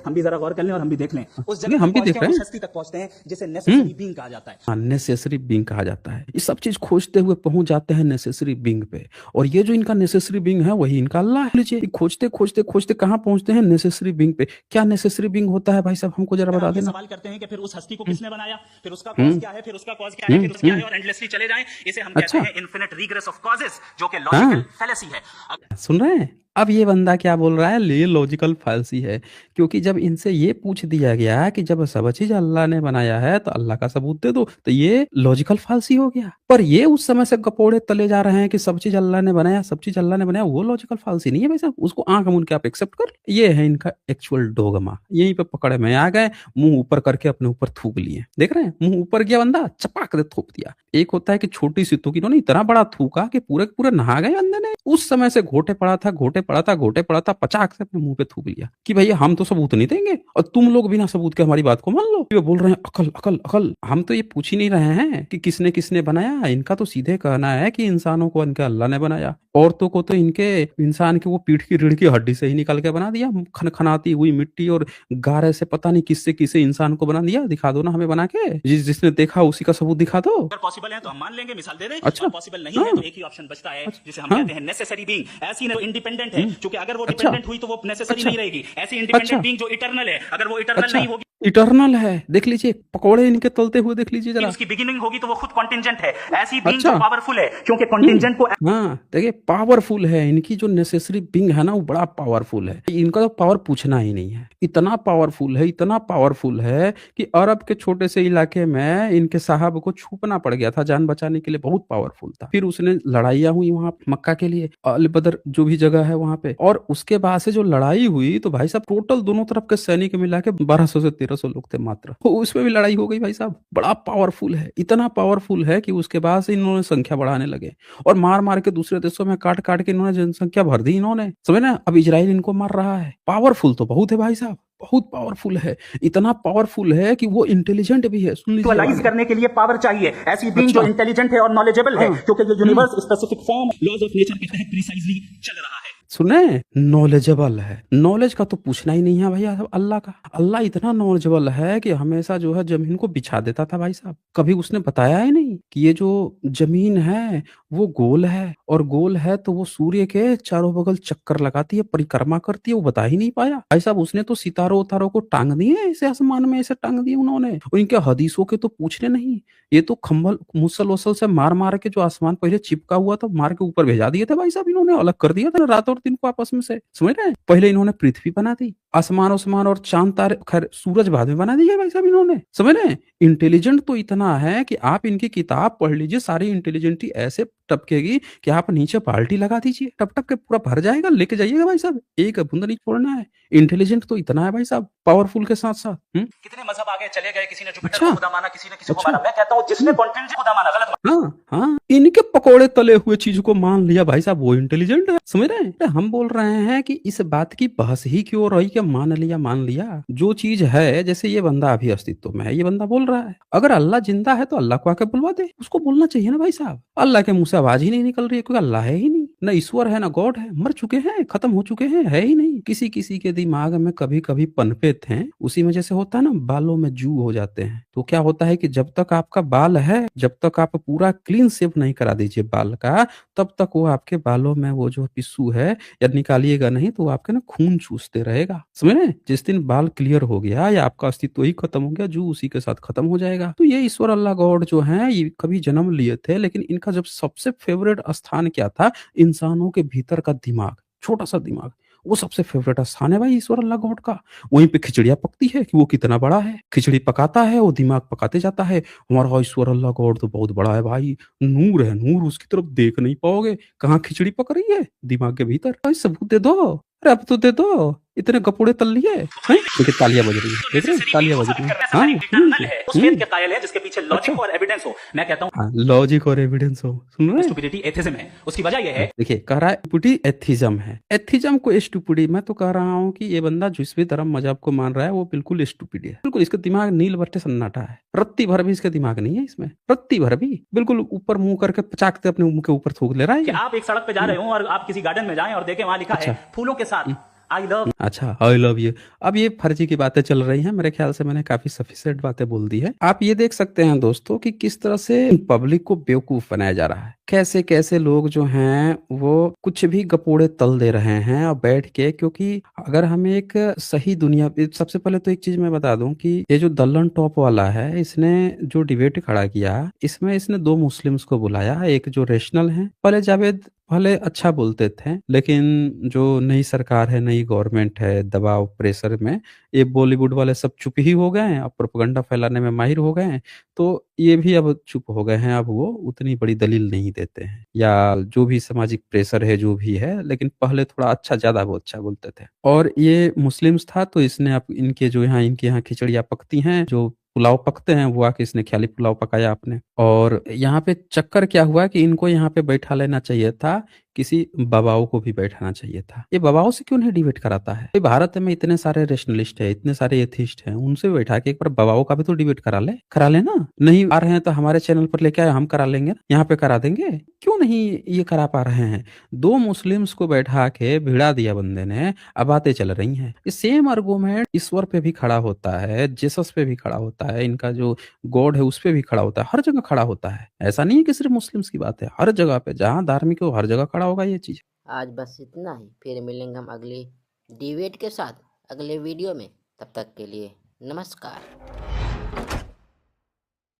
हम भी जरा गौर कर लें और हम भी देख लें उस जगह हम भी देख रहे हैं, उस हस्ती तक पहुंचते हैं जिसे नेसेसरी बीइंग कहा जाता है। नेसेसरी बीइंग कहा जाता है। ये सब चीज खोजते हुए पहुंच जाते हैं नेसेसरी बीइंग पे, और ये जो इनका नेसेसरी बीइंग है वही इनका अल्लाह है। लीजिए, खोजते खोजते खोजते कहाँ पहुंचते हैं? नेसेसरी बीइंग पे। क्या नेसेसरी बीइंग होता है भाई साहब? हमको जरा बता देना। सवाल करते हैं कि फिर उस हस्ती को किसने बनाया, फिर उसका कॉज क्या है, फिर उसका कॉज क्या है, फिर उसका क्या है, और एंडलेसली चले जाएं। इसे हम कहते हैं इन्फिनिट रिग्रेस ऑफ कॉजेस, जो कि लॉजिकल फैलेसी है। सुन रहे हैं? अब ये बंदा क्या बोल रहा है, ये लॉजिकल फालसी है, क्योंकि जब इनसे ये पूछ दिया गया कि जब सब चीज अल्लाह ने बनाया है तो अल्लाह का सबूत दे दो, तो ये लॉजिकल फालसी हो गया। पर ये उस समय से गपोड़े तले जा रहे हैं कि सब चीज अल्लाह ने बनाया, सब चीज अल्लाह ने बनाया, वो लॉजिकल फालसी नहीं है भाई साहब, उसको आंख मूंद के आप एक्सेप्ट कर, ये है इनका एक्चुअल डोगमा। यहीं पे पकड़े में आ गए, मुंह ऊपर करके अपने ऊपर थूक लिए, देख रहे हैं, मुंह ऊपर गया बंदा, चपाक दे थूक दिया। एक होता है कि छोटी सी थूक, इन्होंने इतना बड़ा थूका कि पूरे के पूरे नहा गए बंदे ने। उस समय से घोटे पड़ा था, घोटे पड़ा था, घोटे पड़ा था, पचाक से अपने मुंह पे थूक लिया कि भैया हम तो सबूत नहीं देंगे और तुम लोग बिना सबूत के हमारी बात को मान लो। ये बोल रहे हैं अकल अकल अकल, हम तो ये पूछ ही नहीं रहे हैं कि किसने किसने बनाया, इनका तो सीधे कहना है कि इंसानों को इनके अल्लाह ने बनाया, औरतों को तो इनके इंसान की वो पीठ की रीढ़ की हड्डी से ही निकाल के बना दिया, खनखनाती हुई मिट्टी और गारे से पता नहीं किससे किसे इंसान को बना दिया। दिखा दो ना हमें बना के, जिसने देखा उसी का सबूत दिखा दो। अगर पॉसिबल है तो हम मान लेंगे, मिसाल दे दें। अच्छा। और पॉसिबल नहीं है हाँ। तो एक ही ऑप्शन बचता है जिसे हम हाँ। कहते हैं नेसेसरी बीइंग। ऐसी इंडिपेंडेंट है, क्योंकि अगर वो अच्छा। डिपेंडेंट हुई तो वो नेसेसरी अच्छा। नहीं रहेगी। ऐसी इंडिपेंडेंट अच्छा। बीइंग जो इटर्नल है, अगर वो इटर्नल अच्छा, नहीं होगी, इटर्नल है, देख लीजिए पकोड़े इनके तलते हुए देख लीजिए जरा। उसकी बिगिनिंग होगी तो वो खुद कॉन्टिंजेंट है। ऐसी बीइंग अच्छा। जो पावरफुल है, क्योंकि कॉन्टिंजेंट को हाँ, देखिए पावरफुल है, इनकी जो नेसेसरी बिंग है ना वो बड़ा पावरफुल है, इनका तो पावर पूछना ही नहीं है, इतना पावरफुल है, इतना पावरफुल है कि अरब के छोटे से इलाके में इनके साहब को छुपना पड़ गया था जान बचाने के लिए, बहुत पावरफुल था। फिर उसने लड़ाइयाँ हुई वहां मक्का के लिए, अल बदर जो भी जगह है वहां पे, और उसके बाद से जो लड़ाई हुई तो भाई साहब टोटल दोनों तरफ के सैनिक मिला के 1200 से 1300 लोग थे मात्र, तो उसमें भी लड़ाई हो गई भाई साहब। बड़ा पावरफुल है, इतना पावरफुल है कि उसके बाद से इन्होंने संख्या बढ़ाने लगे और मार मार के दूसरे देशों में काट काट के इन्होंने जनसंख्या भर दी इन्होंने, समझे ना। अब इजराइल इनको मार रहा है। पावरफुल तो बहुत है भाई साहब, बहुत पावरफुल है, इतना पावरफुल है कि वो इंटेलिजेंट भी है। सुन लीजिए एनालाइज करने के लिए पावर चाहिए। ऐसी बीइंग अच्छा। जो इंटेलिजेंट है और नॉलेजेबल है, हाँ। क्योंकि ये universe specific form laws of nature के तहत प्रिसाइजली चल रहा है। सुने, नॉलेजेबल है, नॉलेज का तो पूछना ही नहीं है भैया अल्लाह का। अल्लाह इतना नॉलेजेबल है कि हमेशा जो है जमीन को बिछा देता था भाई साहब, कभी उसने बताया ही नहीं कि ये जो जमीन है वो गोल है, और गोल है तो वो सूर्य के चारों बगल चक्कर लगाती है, परिक्रमा करती है, वो बता ही नहीं पाया भाई साहब। उसने तो सितारों उतारों को टांग दिए ऐसे आसमान में, ऐसे टांग दिए उन्होंने, और इनके हदीसों के तो पूछने नहीं, ये तो खम्बल मुसल वसल से मार मार के जो आसमान पहले चिपका हुआ था मार के ऊपर भेजा दिए थे भाई साहब, इन्होंने अलग कर दिया था रात और दिन को आपस में से, समझ रहे हैं। पहले इन्होंने पृथ्वी बना दी, आसमान उस्मान और चांद तारे, खैर सूरज बाद में बना दिए भाई साहब इन्होंने, समझ रहे हैं। इंटेलिजेंट तो इतना है कि आप इनकी किताब पढ़ लीजिए, सारी इंटेलिजेंटी ऐसे टपकेगी कि आप नीचे बाल्टी लगा दीजिए, टप टप के पूरा भर जाएगा, लेके जाइएगा भाई साहब, एक बूंद नहीं छोड़ना है। इंटेलिजेंट तो इतना है भाई साहब, पावरफुल के साथ साथ। कितने मजहब आगे चले गए, किसी ने जुपिटर अच्छा। को खुदा माना, किसी ने किसी को अच्छा। माना। मैं कहता हूँ जिसने कॉन्टिनेंट खुदा माना गलत हाँ हाँ, इनके पकोड़े तले हुए चीज को मान लिया भाई साहब, वो इंटेलिजेंट है, समझ रहे हैं। हम बोल रहे हैं कि इस बात की बहस ही क्यों रही कि मान लिया जो चीज है, जैसे ये बंदा अभी अस्तित्व में है, ये बंदा बोल रहा है अगर अल्लाह जिंदा है तो अल्लाह को आके बुलवा दे, उसको बोलना चाहिए ना भाई साहब। अल्लाह के मुंह से आवाज ही नहीं निकल रही है, क्योंकि अल्लाह है ही नहीं, ना ईश्वर है ना गॉड है, मर चुके हैं, खत्म हो चुके हैं, है ही नहीं। किसी किसी के दिमाग में कभी कभी पनपे थे, उसी में जैसे होता है ना बालों में जू हो जाते हैं, तो क्या होता है कि जब तक आपका बाल है, जब तक आप पूरा क्लीन शेव नहीं करा दीजिए बाल का, तब तक वो आपके बालों में वो जो पिस्सू है या निकालिएगा नहीं तो वो आपके ना खून चूसते रहेगा, समझ रहे हैं। जिस दिन बाल क्लियर हो गया या आपका अस्तित्व ही खत्म हो गया, जू उसी के साथ खत्म हो जाएगा। तो ये ईश्वर अल्लाह गॉड जो है ये कभी जन्म लिए थे, लेकिन इनका जब सबसे फेवरेट स्थान क्या था, इंसानों के भीतर का दिमाग, छोटा सा दिमाग, वो सबसे फेवरेट स्थान है भाई ईश्वर अल्लाह गॉड का। वहीं पे खिचड़ियाँ पकती है कि वो कितना बड़ा है, खिचड़ी पकाता है वो दिमाग पकाते जाता है। हमारा ईश्वर अल्लाह गॉड तो बहुत बड़ा है भाई, नूर है नूर, उसकी तरफ देख नहीं पाओगे, कहाँ खिचड़ी पक रही है दिमाग के भीतर। भाई सबूत दे दो, अरे अब तो दे दो, इतने कपूड़े तल लिए हैं। देखिए तालियां बज रही है, देख रहे हैं तालियां बज रही है। हाँ उस फेथ के कायल है जिसके पीछे लॉजिक और एविडेंस हो। मैं कहता हूँ लॉजिक और एविडेंस हो, सुन रहे हैं। स्टुपिडिटी एथिज्म है। उसकी वजह यह है, देखिए कह रहा है स्टुपिडी एथिज्म है, एथिज्म को स्टुपिडी। मैं तो कह रहा हूँ कि ये बंदा जिस भी धर्म मजहब को मान रहा है वो बिल्कुल स्टुपिड है, बिल्कुल इसका दिमाग नील बट्टे सन्नाटा है, रत्ती भर भी इसका दिमाग नहीं है इसमें, रत्ती भर भी, बिल्कुल ऊपर मुंह करके पचाकते अपने मुंह के ऊपर थूक ले रहा है कि ये। आप एक सड़क पे जा रहे हो और आप किसी गार्डन में जाएं और देखें वहां लिखा है फूलों के साथ आई लव। अच्छा आई लव यू। अब ये फर्जी की बातें चल रही हैं, मेरे ख्याल से मैंने काफी सफिशिएंट बातें बोल दी है। आप ये देख सकते हैं दोस्तों कि किस तरह से पब्लिक को बेवकूफ बनाया जा रहा है, कैसे कैसे लोग जो हैं वो कुछ भी गपोड़े तल दे रहे हैं और बैठ के। क्योंकि अगर हमें एक सही दुनिया, सबसे पहले तो एक चीज मैं बता दूं कि ये जो दल्लन टॉप वाला है, इसने जो डिबेट खड़ा किया, इसमें इसने दो मुस्लिम्स को बुलाया, एक जो रेशनल है, पहले जावेद पहले अच्छा बोलते थे, लेकिन जो नई सरकार है, नई गवर्नमेंट है, दबाव प्रेशर में ये बॉलीवुड वाले सब चुप ही हो गए हैं, अब प्रोपेगेंडा फैलाने में माहिर हो गए हैं, तो ये भी अब चुप हो गए हैं, अब वो उतनी बड़ी दलील नहीं देते हैं या जो भी सामाजिक प्रेशर है, जो भी है, लेकिन पहले थोड़ा अच्छा ज़्यादा वो अच्छा बोलते थे। और ये मुस्लिम्स था तो इसने अब इनके यहाँ खिचड़ियाँ पकती हैं, जो पुलाव पकते हैं, वो आके इसने ख़्याली पुलाव पकाया आपने। और यहाँ पे चक्कर क्या हुआ कि इनको यहाँ पे बैठा लेना चाहिए था, किसी बाबाओं को भी बैठाना चाहिए था। ये बाबाओं से क्यों नहीं डिबेट कराता है? ये भारत में इतने सारे रैशनलिस्ट हैं, इतने सारे एथिस्ट हैं, उनसे बैठा के एक बार बाबाओं का भी तो डिबेट करा ले ना। नहीं आ रहे हैं तो हमारे चैनल पर लेके आए, हम करा लेंगे, यहाँ पे करा देंगे। क्यों नहीं ये करा पा रहे हैं? 2 मुस्लिम्स को बैठा के भिड़ा दिया बंदे ने, अब बातें चल रही हैं। ये सेम आर्गुमेंट ईश्वर पे भी खड़ा होता है, जीसस पे भी खड़ा होता है, इनका जो गॉड है उस पे भी खड़ा होता है, हर जगह खड़ा होता है। ऐसा नहीं है कि सिर्फ मुस्लिम्स की बात है, हर जगह पे जहाँ धार्मिक हो हर जगह खड़ा होगा ये चीज़। आज बस इतना ही, फिर मिलेंगे हम अगली डिबेट के साथ अगले वीडियो में। तब तक के लिए नमस्कार।